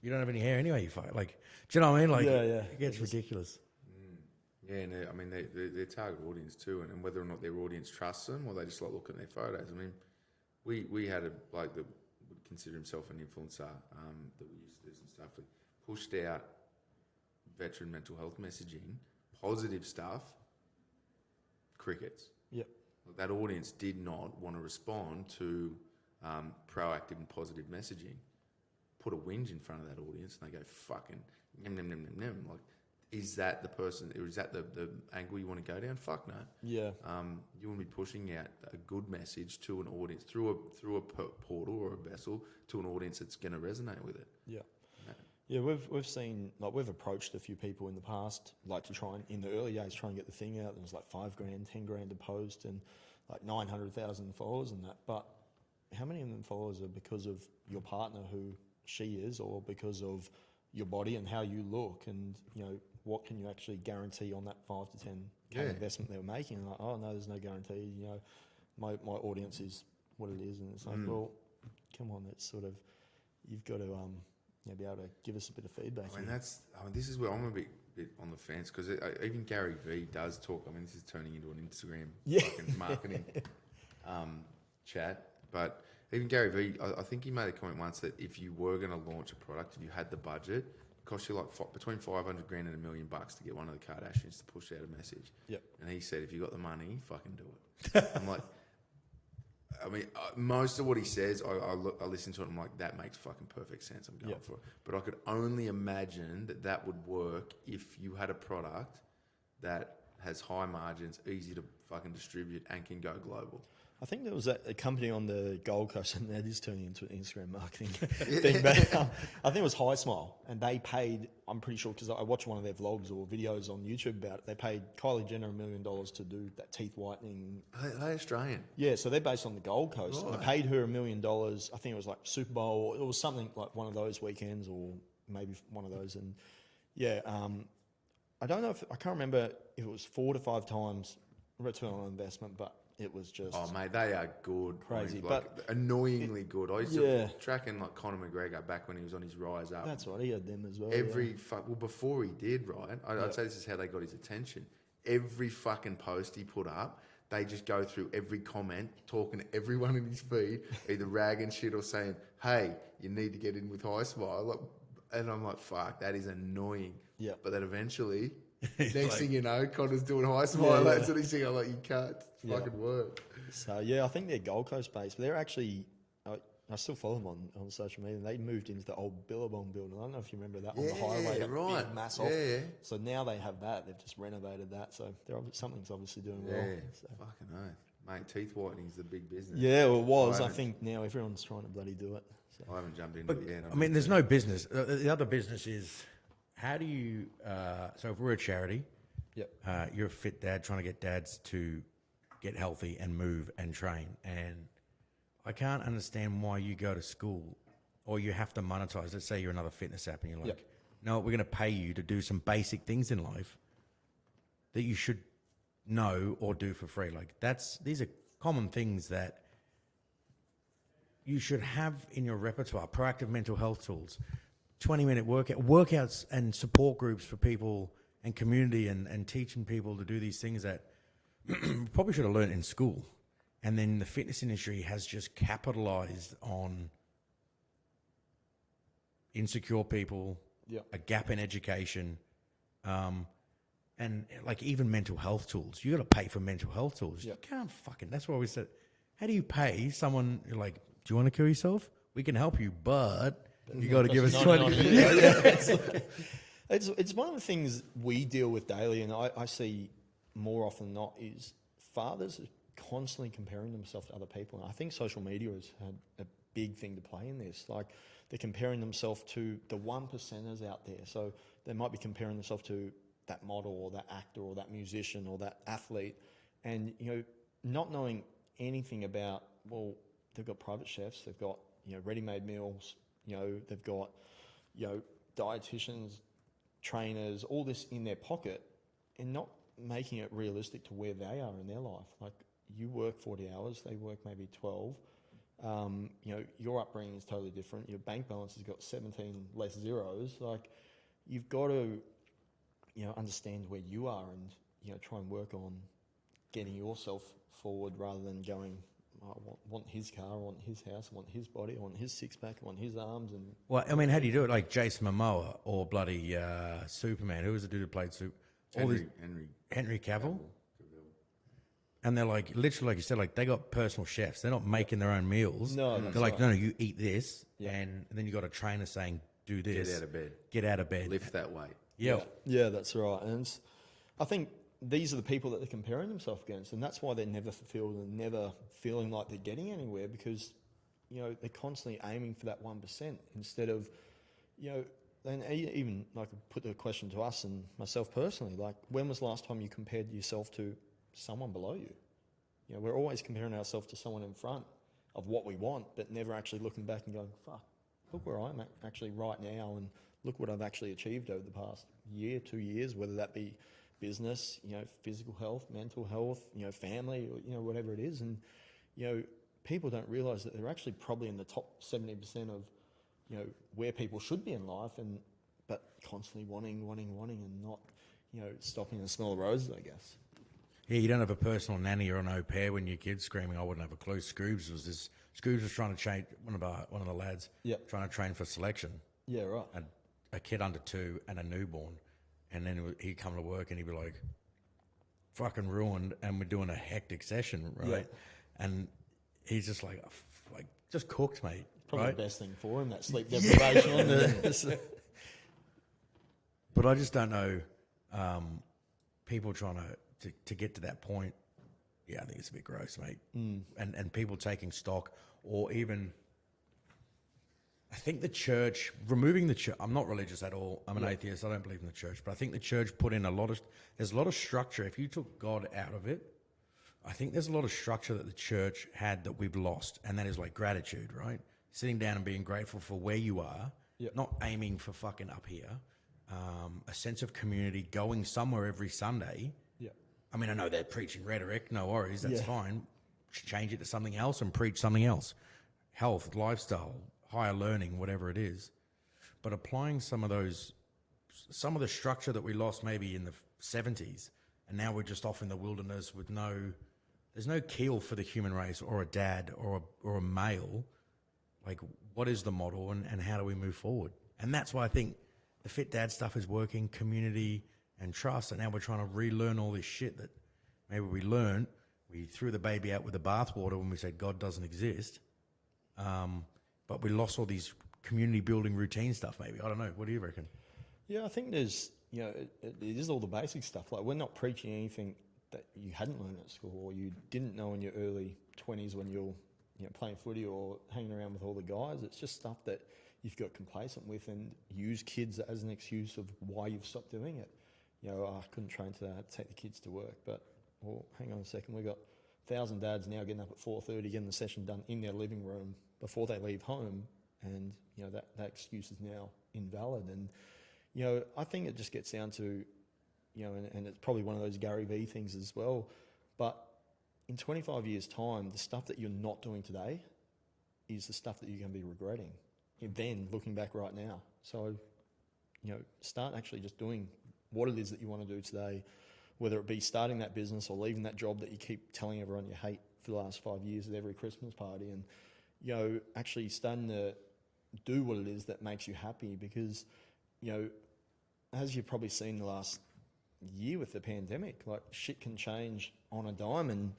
you don't have any hair anyway. Like, do you know what I mean? Like, it gets ridiculous. Yeah, and I mean, they're target audience too, and whether or not their audience trusts them or they just like look at their photos. I mean, we had a bloke that would consider himself an influencer that we used to do some stuff with, pushed out veteran mental health messaging, positive stuff, crickets. Yep. That audience did not want to respond to proactive and positive messaging. Put a whinge in front of that audience and they go, fucking, nem, nem, nem, nem, nem. Like, is that the person, or is that the angle you want to go down? Fuck no. Yeah. You want to be pushing out a good message to an audience through a portal or a vessel to an audience that's going to resonate with it. Yeah. Yeah, we've seen, like, we've approached a few people in the past, like, to try and, in the early days, try and get the thing out. There was like $5,000, $10,000 to post and like 900,000 followers and that. But how many of them followers are because of your partner, who she is, or because of your body and how you look? And, what can you actually guarantee on that 5 to 10K investment they were making? And like, oh no, there's no guarantee. My audience is what it is, and it's like, well, come on, it's sort of, you've got to be able to give us a bit of feedback. I mean, this is where I'm a bit on the fence, because even Gary Vee does talk. I mean, this is turning into an Instagram fucking marketing chat, but even Gary Vee, I think he made a comment once that if you were going to launch a product, if you had the budget, it cost you like between $500,000 and $1 million to get one of the Kardashians to push out a message. Yep. And he said, if you got the money, fucking do it. I'm like, I mean, most of what he says, I listen to it and I'm like, that makes fucking perfect sense. I'm going for it. But I could only imagine that would work if you had a product that has high margins, easy to fucking distribute, and can go global. I think there was a company on the Gold Coast, and that is turning into an Instagram marketing thing. But I think it was High Smile, and they paid. I'm pretty sure because I watched one of their vlogs or videos on YouTube about it. They paid Kylie Jenner $1 million to do that teeth whitening. They Australian. Yeah, so they're based on the Gold Coast, Right. and they paid her $1 million. I think it was like Super Bowl. It was something like one of those weekends, or maybe one of those. And yeah, I don't know if I can't remember if it was 4 to 5 times return on investment, but it was just Mate, they are good. Crazy, like, annoyingly good. I used to tracking like Conor McGregor back when he was on his rise up. That's right, he had them as well. Before he did, right? I'd say this is how they got his attention. Every fucking post he put up, they just go through every comment, talking to everyone in his feed, either ragging shit or saying, "Hey, you need to get in with High Smile." And I'm like, "Fuck, that is annoying." Yeah. But then eventually, next thing you know, Connor's doing High Smile. That's what he's saying. I'm like, "You can't fucking work." So yeah, I think they're Gold Coast based, but they're actually. I still follow them on social media. And they moved into the old Billabong building. I don't know if you remember that on the highway. That right. big mass off. Yeah. So now they have that. They've just renovated that. So something's obviously doing well. Yeah, So. fucking oath. Mate, teeth whitening's the big business. Yeah, well, it was. I think now everyone's trying to bloody do it. So. I haven't jumped into it yet. I mean, there's no business. The other business is how do you? So if we're a charity, you're a fit dad trying to get dads to get healthy and move and train, and I can't understand why you go to school or you have to monetize. Let's say you're another fitness app and you're like, no, we're going to pay you to do some basic things in life that you should know or do for free. Like these are common things that you should have in your repertoire. Proactive mental health tools, 20-minute workouts and support groups for people and community and teaching people to do these things that probably should have learned in school. And then the fitness industry has just capitalized on insecure people, a gap in education, and like even mental health tools. You got to pay for mental health tools. You can't fucking. That's why we said, how do you pay someone? You're like, do you want to kill yourself? We can help you, but you got to give us 20. It's one of the things we deal with daily, and I see more often than not is fathers constantly comparing themselves to other people. And I think social media has had a big thing to play in this. Like they're comparing themselves to the 1%ers out there. So they might be comparing themselves to that model or that actor or that musician or that athlete, and not knowing anything about, well, they've got private chefs, they've got ready-made meals, they've got dietitians, trainers, all this in their pocket, and not making it realistic to where they are in their life. Like you work 40 hours, they work maybe 12. Your upbringing is totally different. Your bank balance has got 17 less zeros. Like you've got to, understand where you are and, try and work on getting yourself forward rather than going, I want his car, I want his house, I want his body, I want his six-pack, I want his arms. And well, I mean, how do you do it? Like Jason Momoa or bloody Superman. Who was the dude who played Henry Cavill? And they're like, literally, like you said, like they got personal chefs. They're not making their own meals. No, they're like, no, you eat this, and then you got a trainer saying, do this. Get out of bed. Lift that weight. Yeah, that's right. And I think these are the people that they're comparing themselves against, and that's why they're never fulfilled and never feeling like they're getting anywhere, because they're constantly aiming for that 1% instead of and even like put the question to us and myself personally, like when was the last time you compared yourself to someone below you? We're always comparing ourselves to someone in front of what we want, but never actually looking back and going, fuck, look where I'm actually right now, and look what I've actually achieved over the past year, 2 years, whether that be business, physical health, mental health, family, or, whatever it is. And, people don't realize that they're actually probably in the top 70% of, where people should be in life, but constantly wanting and not, stopping to smell the roses, I guess. Yeah, you don't have a personal nanny or an au pair when your kid's screaming. I wouldn't have a clue. Scroobs was trying to train one of the lads. Trying to train for selection. Yeah, right. A kid under 2 and a newborn, and then he'd come to work and he'd be like, "Fucking ruined," and we're doing a hectic session, right? And he's just like just cooked, mate. Probably right? the best thing for him, that sleep deprivation. On the, But I just don't know people trying to get to that point. Yeah, I think it's a bit gross, mate. And people taking stock, or even, I think the church, removing the church, I'm not religious at all. I'm an atheist. I don't believe in the church. But I think the church put in there's a lot of structure. If you took God out of it, I think there's a lot of structure that the church had that we've lost. And that is like gratitude, right? Sitting down and being grateful for where you are, not aiming for fucking up here. A sense of community, going somewhere every Sunday. yeah, I mean, I know they're preaching rhetoric, no worries, that's fine. Change it to something else and preach something else. Health, lifestyle, higher learning, whatever it is. But applying some of the structure that we lost maybe in the 70s, and now we're just off in the wilderness with there's no keel for the human race, or a dad, or a male. Like, what is the model, and how do we move forward? And that's why I think the Fitdad stuff is working, community and trust, and now we're trying to relearn all this shit that maybe we learned. We threw the baby out with the bathwater when we said God doesn't exist, but we lost all these community building routine stuff. Maybe, I don't know. What do you reckon? yeah. I think there's, it is all the basic stuff. Like, we're not preaching anything that you hadn't learned at school, or you didn't know in your early 20s when you're playing footy or hanging around with all the guys. It's just stuff that you've got complacent with, and use kids as an excuse of why you've stopped doing it. I couldn't train today, I had to take the kids to work. But, well, hang on a second, we've got 1,000 dads now getting up at 4:30, getting the session done in their living room before they leave home, and that excuse is now invalid. And I think it just gets down to, and it's probably one of those Gary Vee things as well, but in 25 years' time, the stuff that you're not doing today is the stuff that you're going to be regretting then, looking back right now. So, start actually just doing what it is that you want to do today, whether it be starting that business or leaving that job that you keep telling everyone you hate for the last 5 years at every Christmas party, and actually starting to do what it is that makes you happy. Because as you've probably seen the last year with the pandemic, like, shit can change on a dime, and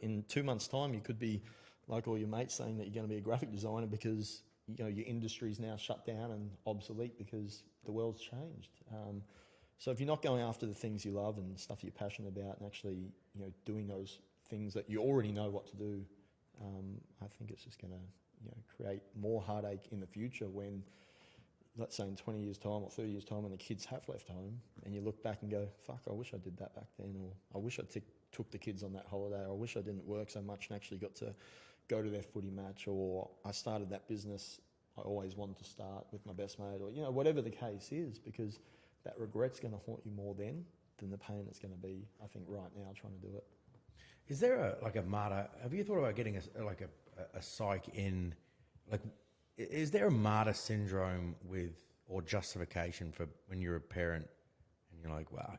in 2 months' time you could be like all your mates saying that you're going to be a graphic designer because your industry's now shut down and obsolete because the world's changed. So if you're not going after the things you love and stuff you're passionate about, and actually doing those things that you already know what to do, I think it's just going to create more heartache in the future when, let's say in 20 years' time or 30 years' time, when the kids have left home, and you look back and go, fuck, I wish I did that back then, or I wish I took the kids on that holiday, or I wish I didn't work so much and actually got to go to their footy match, or I started that business I always wanted to start with my best mate, or whatever the case is, because that regret's going to haunt you more then than the pain it's going to be, I think, right now trying to do it. Is there a martyr? Have you thought about getting a psych in, like, is there a martyr syndrome or justification for when you're a parent and you're like, well, I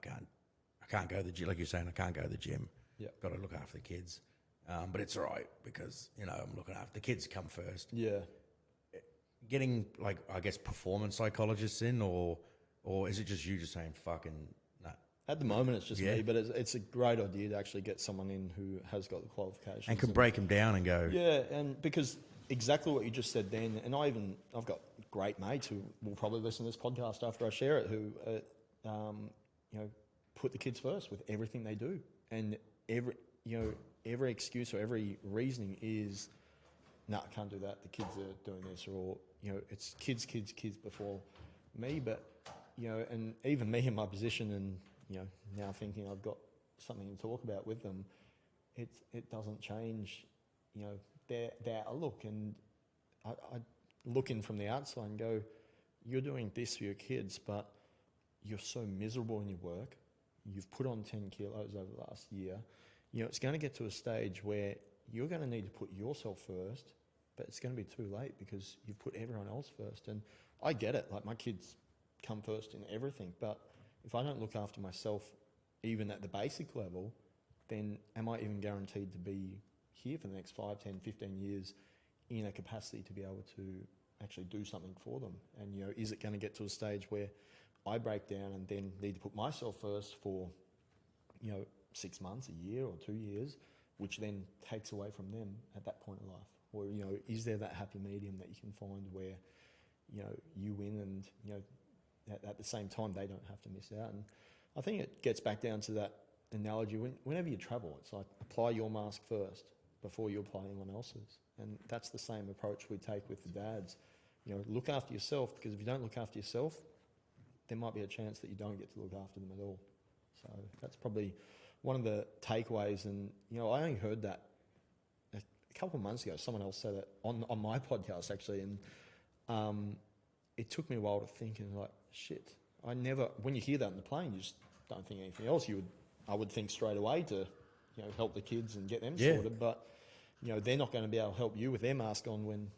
can't go to the gym, like you're saying, I can't go to the gym. Yeah. Got to look after the kids. But it's all right because, I'm looking after the kids come first. Yeah. Getting, like, I guess, performance psychologists in, or is it just you just saying, fucking, nah? At the moment, it's just me, but it's a great idea to actually get someone in who has got the qualifications. And can break them down and go. Yeah, and because exactly what you just said then, and I've got great mates who will probably listen to this podcast after I share it, who, put the kids first with everything they do. And every excuse or every reasoning is, no, I can't do that. The kids are doing this, or it's kids before me. But and even me in my position, and now thinking I've got something to talk about with them, it doesn't change, their outlook. And I look in from the outside and go, you're doing this for your kids, but you're so miserable in your work. You've put on 10 kilos over the last year. It's going to get to a stage where you're going to need to put yourself first, but it's going to be too late because you've put everyone else first. And I get it. Like, my kids come first in everything, but if I don't look after myself, even at the basic level, then am I even guaranteed to be here for the next 5, 10, 15 years in a capacity to be able to actually do something for them? And, is it going to get to a stage where I break down and then need to put myself first for, 6 months, a year or 2 years, which then takes away from them at that point in life? Or, you know, is there that happy medium that you can find where, you know, you win and, you know, at the same time they don't have to miss out? And I think it gets back down to that analogy. Whenever you travel, it's like apply your mask first before you apply anyone else's. And that's the same approach we take with the dads. You know, look after yourself, because if you don't look after yourself, there might be a chance that you don't get to look after them at all. So that's probably one of the takeaways. And, you know, I only heard that a couple of months ago. Someone else said it on my podcast, actually. And it took me a while to think, and like, shit, when you hear that in the plane, you just don't think anything else. I would think straight away to, you know, help the kids and get them sorted. But, you know, they're not going to be able to help you with their mask on when,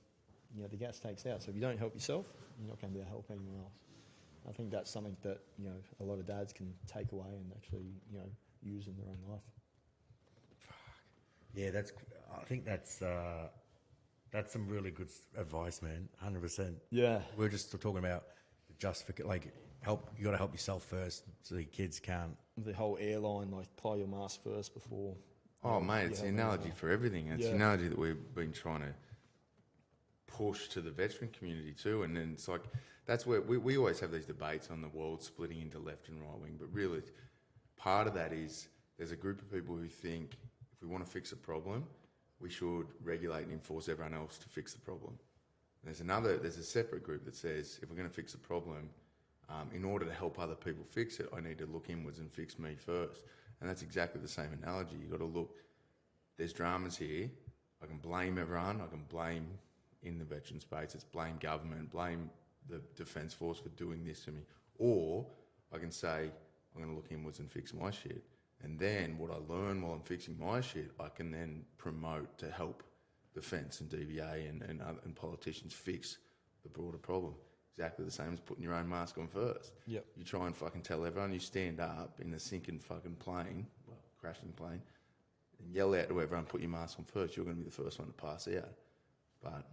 you know, the gas takes out. So if you don't help yourself, you're not going to be able to help anyone else. I think that's something that, you know, a lot of dads can take away and actually, you know, use in their own life. Yeah, I think that's some really good advice, man. 100%. Yeah. We're just talking about the justification, like you got to help yourself first, so the kids can't. The whole airline, like, apply your mask first before. Oh, mate, it's the analogy for everything. It's the analogy that we've been trying to push to the veteran community too. And then it's like, that's where we always have these debates on the world splitting into left and right wing. But really, part of that is there's a group of people who think if we want to fix a problem, we should regulate and enforce everyone else to fix the problem. And there's a separate group that says if we're going to fix a problem, in order to help other people fix it, I need to look inwards and fix me first. And that's exactly the same analogy. You've got to look, there's dramas here. I can blame everyone. I can blame, in the veteran space, it's blame government, blame the Defence Force for doing this to me. Or I can say, I'm going to look inwards and fix my shit. And then what I learn while I'm fixing my shit, I can then promote to help Defence and DVA and politicians fix the broader problem. Exactly the same as putting your own mask on first. Yep. You try and fucking tell everyone, you stand up in a sinking fucking plane, crashing plane, and yell out to everyone, put your mask on first, you're going to be the first one to pass out. But,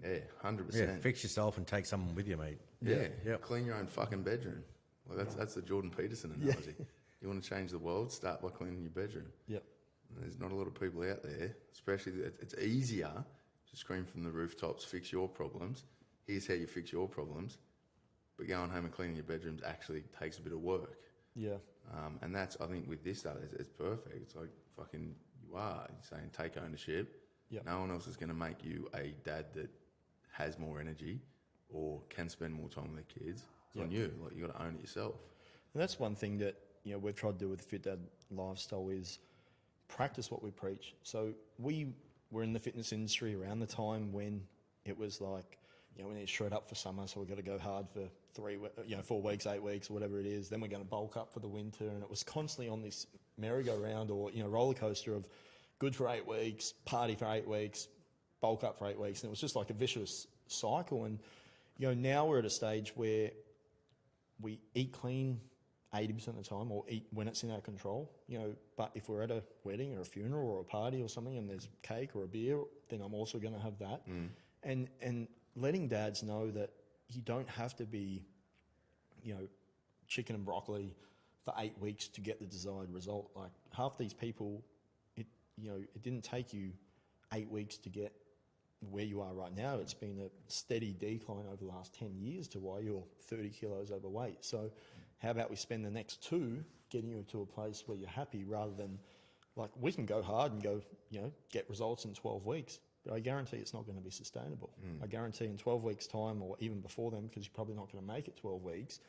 yeah, 100%. Yeah, fix yourself and take someone with you, mate. Yeah. Clean your own fucking bedroom. Well, that's the Jordan Peterson analogy. You want to change the world, start by cleaning your bedroom. Yep. And there's not a lot of people out there, especially it's easier to scream from the rooftops, fix your problems. Here's how you fix your problems. But going home and cleaning your bedrooms actually takes a bit of work. Yeah. And that's, I think, with this stuff, it's perfect. It's like fucking, you're saying take ownership. Yep. No one else is going to make you a dad that has more energy or can spend more time with their kids. It's on you. Like, you got to own it yourself. And that's one thing that, you know, we've tried to do with the Fitdad lifestyle is practice what we preach. So we were in the fitness industry around the time when it was like, you know, we need to shred up for summer, so we've got to go hard for 4 weeks, 8 weeks, whatever it is. Then we're going to bulk up for the winter, and it was constantly on this merry-go-round or, you know, roller coaster of good for 8 weeks, party for 8 weeks, bulk up for 8 weeks, and it was just like a vicious cycle. And, you know, now we're at a stage where we eat clean 80% of the time, or eat when it's in our control, you know. But if we're at a wedding or a funeral or a party or something and there's cake or a beer, then I'm also going to have that. And letting dads know that you don't have to be, you know, chicken and broccoli for 8 weeks to get the desired result. Like, half these people, it didn't take you 8 weeks to get where you are right now. It's been a steady decline over the last 10 years to why you're 30 kilos overweight. So how about we spend the next 2 getting you to a place where you're happy, rather than, like, we can go hard and go, you know, get results in 12 weeks. But I guarantee it's not going to be sustainable. I guarantee in 12 weeks' time, or even before then, because you're probably not going to make it 12 weeks,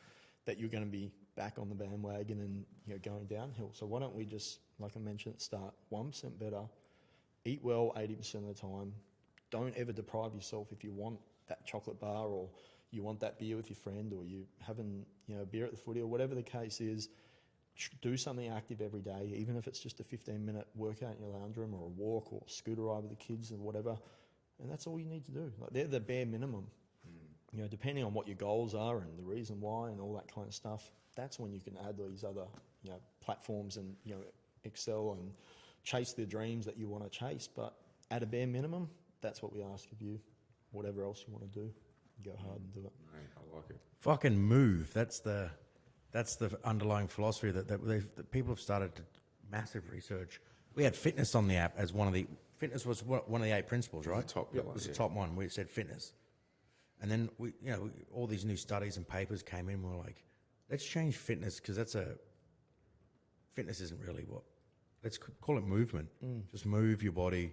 that you're going to be back on the bandwagon and, you know, going downhill. So why don't we just, like I mentioned, start 1% better, eat well 80% of the time. Don't ever deprive yourself. If you want that chocolate bar, or you want that beer with your friend, or you having, you know, a beer at the footy, or whatever the case is, do something active every day, even if it's just a 15-minute workout in your lounge room, or a walk, or scooter ride with the kids, or whatever. And that's all you need to do. Like, they're the bare minimum. You know, depending on what your goals are and the reason why and all that kind of stuff, that's when you can add these other, you know, platforms and, you know, excel and chase the dreams that you want to chase. But at a bare minimum, that's what we ask of you. Whatever else you want to do, go hard and do it. Mate, I like it. Fucking move. That's the underlying philosophy that people have started to massive research we had fitness on the app as fitness was one of the 8 principles, right? top It pillar, was the yeah. top one. We said fitness. And then all these new studies and papers came in. We're like, let's change fitness because fitness isn't really let's call it movement. Just move your body,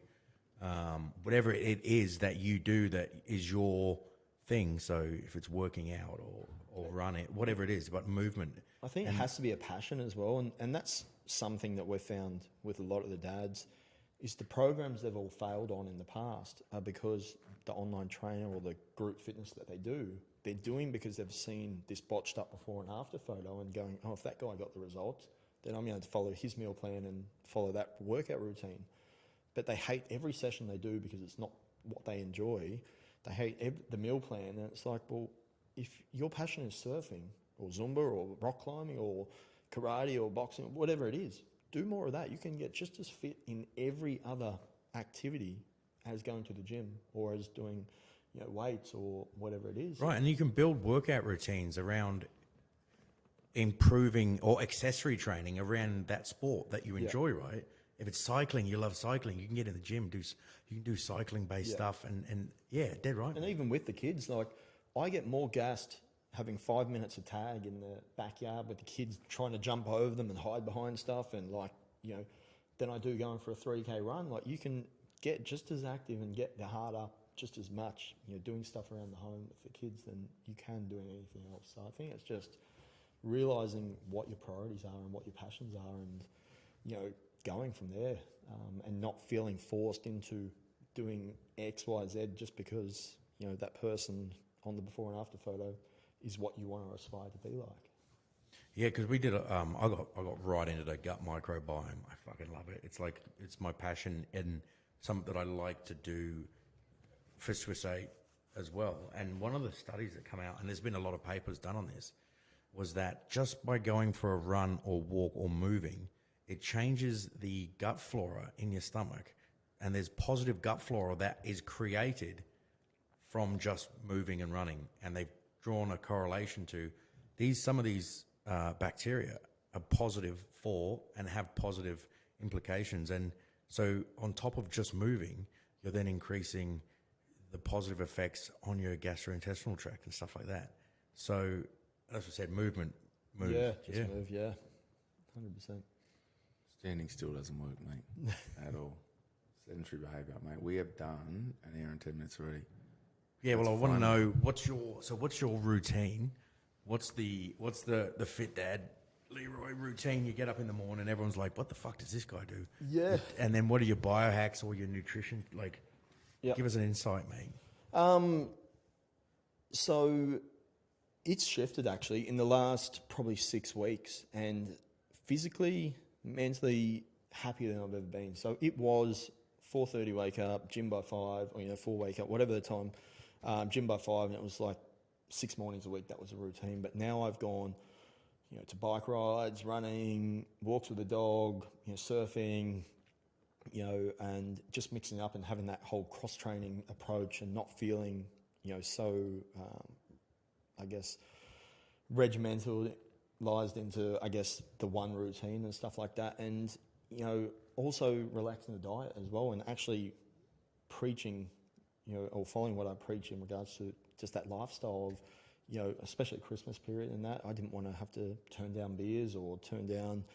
whatever it is that you do that is your thing. So if it's working out or running, whatever it is, but movement. I think it has to be a passion as well, and that's something that we've found with a lot of the dads, is the programs they've all failed on in the past are because the online trainer or the group fitness that they're doing because they've seen this botched up before and after photo and going, oh, if that guy got the results, then I'm going to follow his meal plan and follow that workout routine. But they hate every session they do because it's not what they enjoy. They hate the meal plan, and it's like, well, if your passion is surfing or Zumba or rock climbing or karate or boxing, whatever it is, do more of that. You can get just as fit in every other activity as going to the gym or as doing weights or whatever it is. Right, and you can build workout routines around improving or accessory training around that sport that you enjoy, right? If it's cycling, you love cycling, you can get in the gym, you can do cycling-based stuff, and dead right. And even with the kids, like, I get more gassed having 5 minutes of tag in the backyard with the kids trying to jump over them and hide behind stuff and than I do going for a 3K run. Like, you can get just as active and get the heart up just as much, doing stuff around the home with the kids than you can doing anything else. So I think it's just realising what your priorities are and what your passions are and, going from there, and not feeling forced into doing X, Y, Z just because, that person on the before and after photo is what you want to aspire to be like. Yeah, because we did. I got right into the gut microbiome. I fucking love it. It's my passion and something that I like to do for Swiss 8 as well. And one of the studies that come out, and there's been a lot of papers done on this, was that just by going for a run or walk or moving, it changes the gut flora in your stomach, and there's positive gut flora that is created from just moving and running. And they've drawn a correlation to some of these bacteria are positive for and have positive implications. And so on top of just moving, you're then increasing the positive effects on your gastrointestinal tract and stuff like that. So as I said, move. Move, 100%. Standing still doesn't work, mate, at all. Sedentary behaviour, mate. We have done an hour and 10 minutes already. Yeah, well, I want to know what's your routine? What's the Fitdad Leroy routine? You get up in the morning, everyone's like, "What the fuck does this guy do?" Yeah. And then what are your biohacks or your nutrition? Like, give us an insight, mate. So it's shifted actually in the last probably 6 weeks, and physically, mentally happier than I've ever been. So it was 4:30 wake up, gym by 5, or 4 wake up, whatever the time, gym by 5, and it was like 6 mornings a week. That was a routine. But now I've gone, to bike rides, running, walks with the dog, surfing, and just mixing up and having that whole cross training approach and not feeling, so, I guess, regimentalized into, I guess, the one routine and stuff like that. And, also relaxing the diet as well, and actually preaching, or following what I preach in regards to just that lifestyle of, especially Christmas period and that. I didn't want to have to turn down beers or turn down,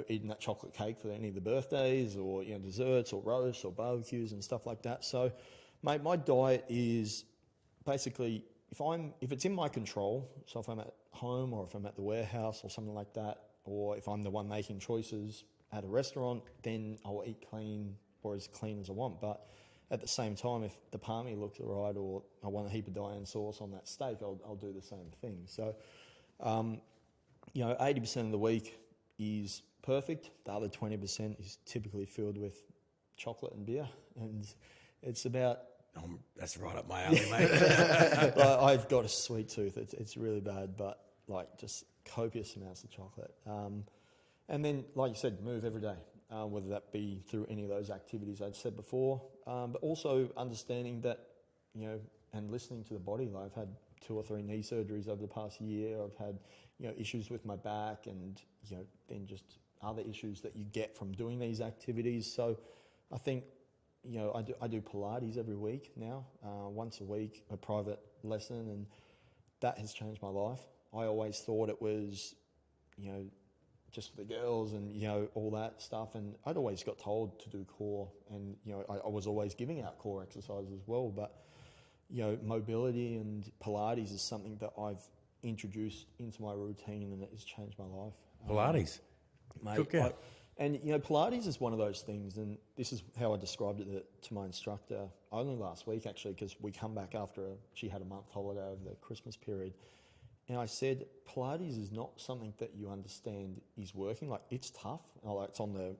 eating that chocolate cake for any of the birthdays or, desserts or roasts or barbecues and stuff like that. So, mate, my diet is basically, if it's in my control, so if I'm at home or if I'm at the warehouse or something like that, or if I'm the one making choices at a restaurant, then I'll eat clean or as clean as I want. But at the same time, if the palmy looks all right or I want a heap of Diane sauce on that steak, I'll do the same thing. So, 80% of the week is perfect. The other 20% is typically filled with chocolate and beer. And it's about... That's right up my alley, mate. I've got a sweet tooth. It's really bad, but just copious amounts of chocolate. And then, like you said, move every day, whether that be through any of those activities I'd said before, but also understanding that, and listening to the body. I've had 2 or 3 knee surgeries over the past year. I've had, issues with my back and, then just other issues that you get from doing these activities. So I think, I do Pilates every week now, once a week, a private lesson, and that has changed my life. I always thought it was, just for the girls and, all that stuff. And I'd always got told to do core, and, I was always giving out core exercises as well. But, mobility and Pilates is something that I've introduced into my routine, and it has changed my life. Pilates. Mate, Cook out. Pilates is one of those things, and this is how I described it to my instructor only last week, actually, because we come back after she had a month holiday over the Christmas period. And I said, Pilates is not something that you understand is working. Like, it's tough. Like, it's on the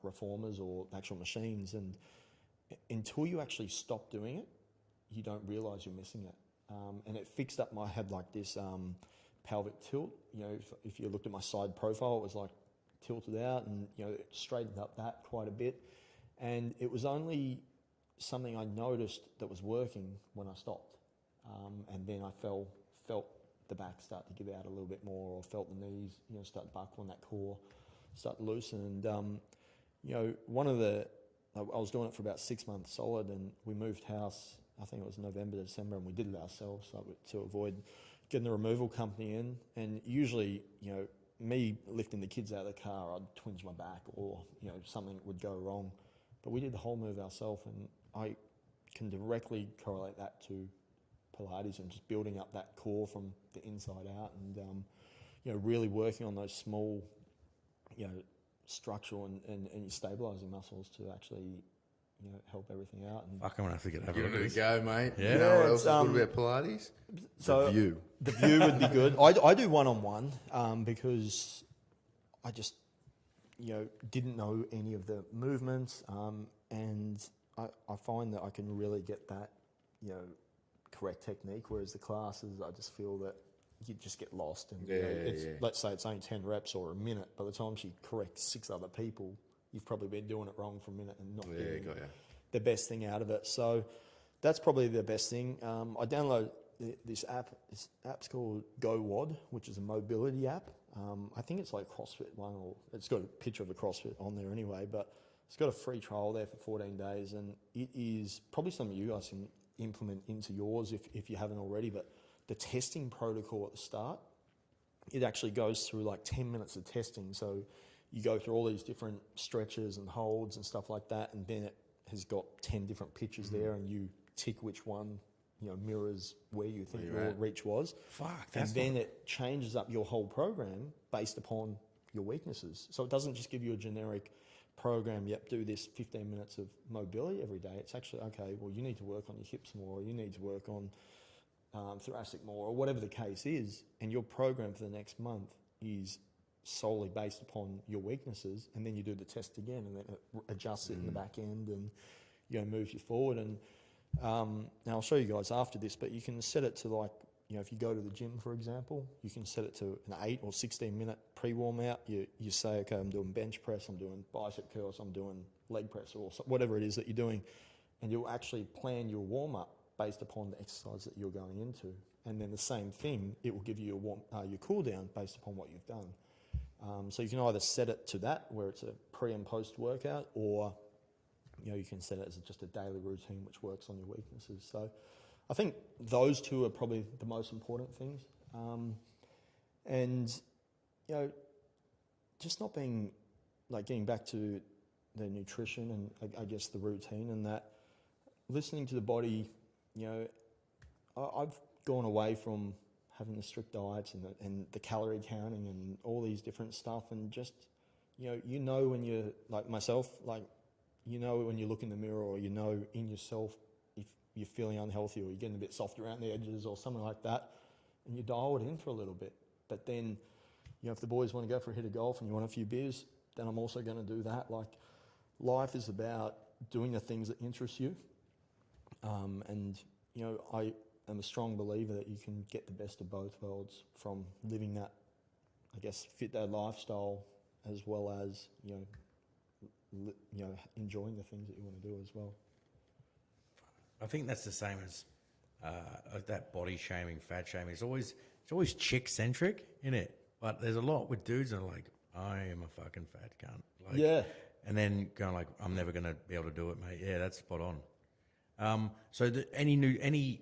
reformers or actual machines. And until you actually stop doing it, you don't realise you're missing it. And it fixed up my head like this pelvic tilt. If you looked at my side profile, it was like tilted out, and, it straightened up that quite a bit. And it was only something I noticed that was working when I stopped. And then I felt the back start to give out a little bit more, or felt the knees, start to buckle, and that core start to loosen. And, I was doing it for about 6 months solid, and we moved house, I think it was November, December, and we did it ourselves to avoid getting the removal company in. And usually, me lifting the kids out of the car, I'd twinge my back, or, something would go wrong. But we did the whole move ourselves, and I can directly correlate that to Pilates and just building up that core from the inside out, and really working on those small, structural and stabilizing muscles to actually, help everything out. And Fuck, I'm gonna have to get over Give it a this. go, mate. Yeah. You know what Yeah, else is it's, good about Pilates? so The view. The view would be good. I do one-on-one because I just, didn't know any of the movements, and I find that I can really get that, correct technique, whereas the classes, I just feel that you just get lost. And let's say it's only 10 reps or a minute. By the time she corrects 6 other people, you've probably been doing it wrong for a minute and not getting the best thing out of it. So that's probably the best thing. I downloaded this app. This app's called GoWOD, which is a mobility app. I think it's like CrossFit one, or it's got a picture of a CrossFit on there anyway, but it's got a free trial there for 14 days, and it is probably something you guys can implement into yours if you haven't already. But the testing protocol at the start, it actually goes through like 10 minutes of testing. So you go through all these different stretches and holds and stuff like that, and then it has got 10 different pictures there, and you tick which one mirrors where you think your reach was. Fuck, and then it changes up your whole program based upon your weaknesses. So it doesn't just give you a generic program, do this 15 minutes of mobility every day. It's actually, okay, well, you need to work on your hips more, or you need to work on thoracic more, or whatever the case is. And your program for the next month is solely based upon your weaknesses, and then you do the test again, and then it adjusts it in the back end, and moves you forward. And now I'll show you guys after this, but you can set it to like, if you go to the gym, for example, you can set it to an 8 or 16 minute pre-warm out. You say, okay, I'm doing bench press, I'm doing bicep curls, I'm doing leg press, or whatever it is that you're doing, and you'll actually plan your warm up based upon the exercise that you're going into. And then the same thing, it will give you your cool down based upon what you've done. So you can either set it to that, where it's a pre and post workout, or you can set it as just a daily routine which works on your weaknesses. So I think those two are probably the most important things. And just not being, like, getting back to the nutrition and I guess the routine, and that listening to the body. I've gone away from having the strict diets and the calorie counting and all these different stuff, and just when you're like myself, like when you look in the mirror, or in yourself if you're feeling unhealthy, or you're getting a bit soft around the edges or something like that, and you dial it in for a little bit. But then if the boys want to go for a hit of golf and you want a few beers, then I'm also going to do that. Like, life is about doing the things that interest you, and I am a strong believer that you can get the best of both worlds from living that, I guess, Fitdad lifestyle, as well as enjoying the things that you want to do as well. I think that's the same as like that body shaming, fat shaming. It's always chick centric, isn't it? But there's a lot with dudes that are like, I am a fucking fat cunt. Like, Yeah. And then going like, I'm never going to be able to do it, mate. Yeah, that's spot on. So is there any,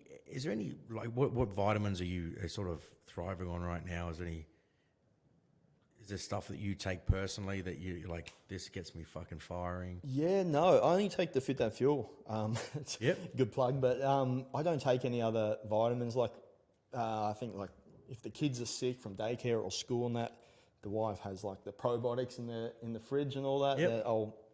like, what vitamins are you sort of thriving on right now? Is there stuff that you take personally that you're like, this gets me fucking firing? Yeah, no, I only take the Fitdad Fuel. It's Yep. a good plug, but I don't take any other vitamins. Like, I think like if the kids are sick from daycare or school and that, the wife has like the probiotics in the fridge and all that. Yep.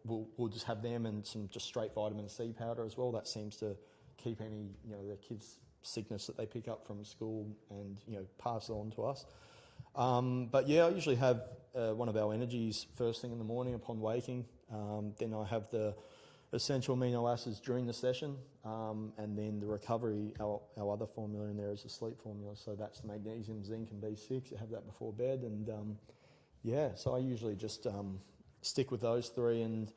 We'll just have them and some just straight vitamin C powder as well. That seems to keep any the kids' sickness that they pick up from school and pass it on to us. But yeah, I usually have one of our energies first thing in the morning upon waking. Then I have the essential amino acids during the session, and then the recovery. Our other formula in there is a sleep formula, so that's the magnesium, zinc, and B6. You have that before bed, and so I usually just stick with those three, and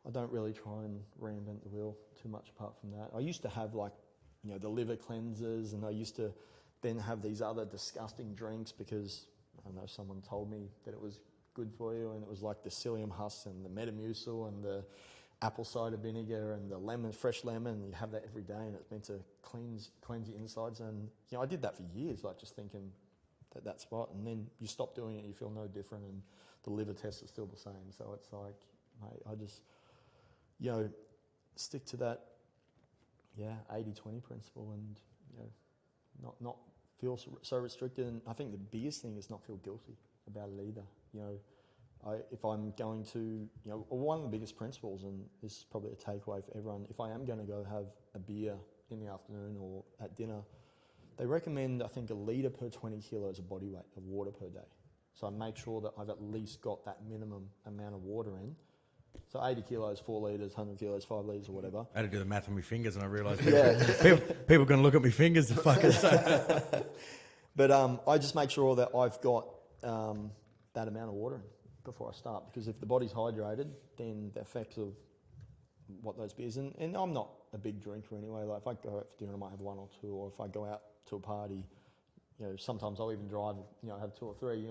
I don't really try and reinvent the wheel too much apart from that. I used to have the liver cleansers, and I used to then have these other disgusting drinks because I know someone told me that it was good for you, and it was like the psyllium husk and the Metamucil and the apple cider vinegar and the fresh lemon. You have that every day, and it's meant to cleanse your insides. And I did that for years, like just thinking that's what. And then you stop doing it, you feel no different, and the liver tests are still the same. So it's like, mate, I just stick to that 80-20 principle, and not feel so restricted. And I think the biggest thing is not feel guilty about it either. If I'm going to, one of the biggest principles, and this is probably a takeaway for everyone, if I am going to go have a beer in the afternoon or at dinner, they recommend, I think, 1 litre per 20 kilos of body weight of water per day. So I make sure that I've at least got that minimum amount of water in. So 80 kilos, 4 litres, 100 kilos, 5 litres or whatever. I had to do the math on my fingers, and I realised people are going to look at my fingers to fucking say. But I just make sure that I've got that amount of water in before I start, because if the body's hydrated, then the effects of what those beers, and I'm not a big drinker anyway. Like if I go out for dinner, I might have 1 or 2, or if I go out to a party, sometimes I'll even drive, have 2 or 3.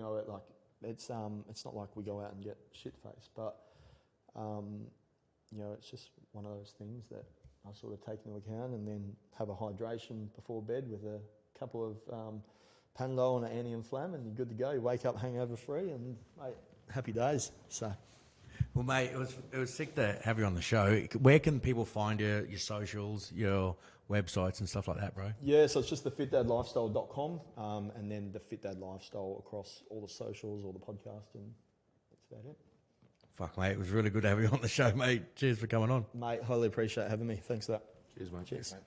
It's not like we go out and get shit faced, but it's just one of those things that I sort of take into account, and then have a hydration before bed with a couple of Panadol and an anti-inflam, and you're good to go. You wake up hangover free, and mate, happy days. So, well, mate, it was sick to have you on the show. Where can people find you, your socials, your websites and stuff like that, bro? Yeah, so it's just the fitdadlifestyle.com, and then the Fitdad Lifestyle across all the socials, all the podcasts, and that's about it. Fuck, mate, it was really good to have you on the show, mate. Cheers for coming on. Mate, highly appreciate having me. Thanks for that. Cheers, mate. Cheers. Mate.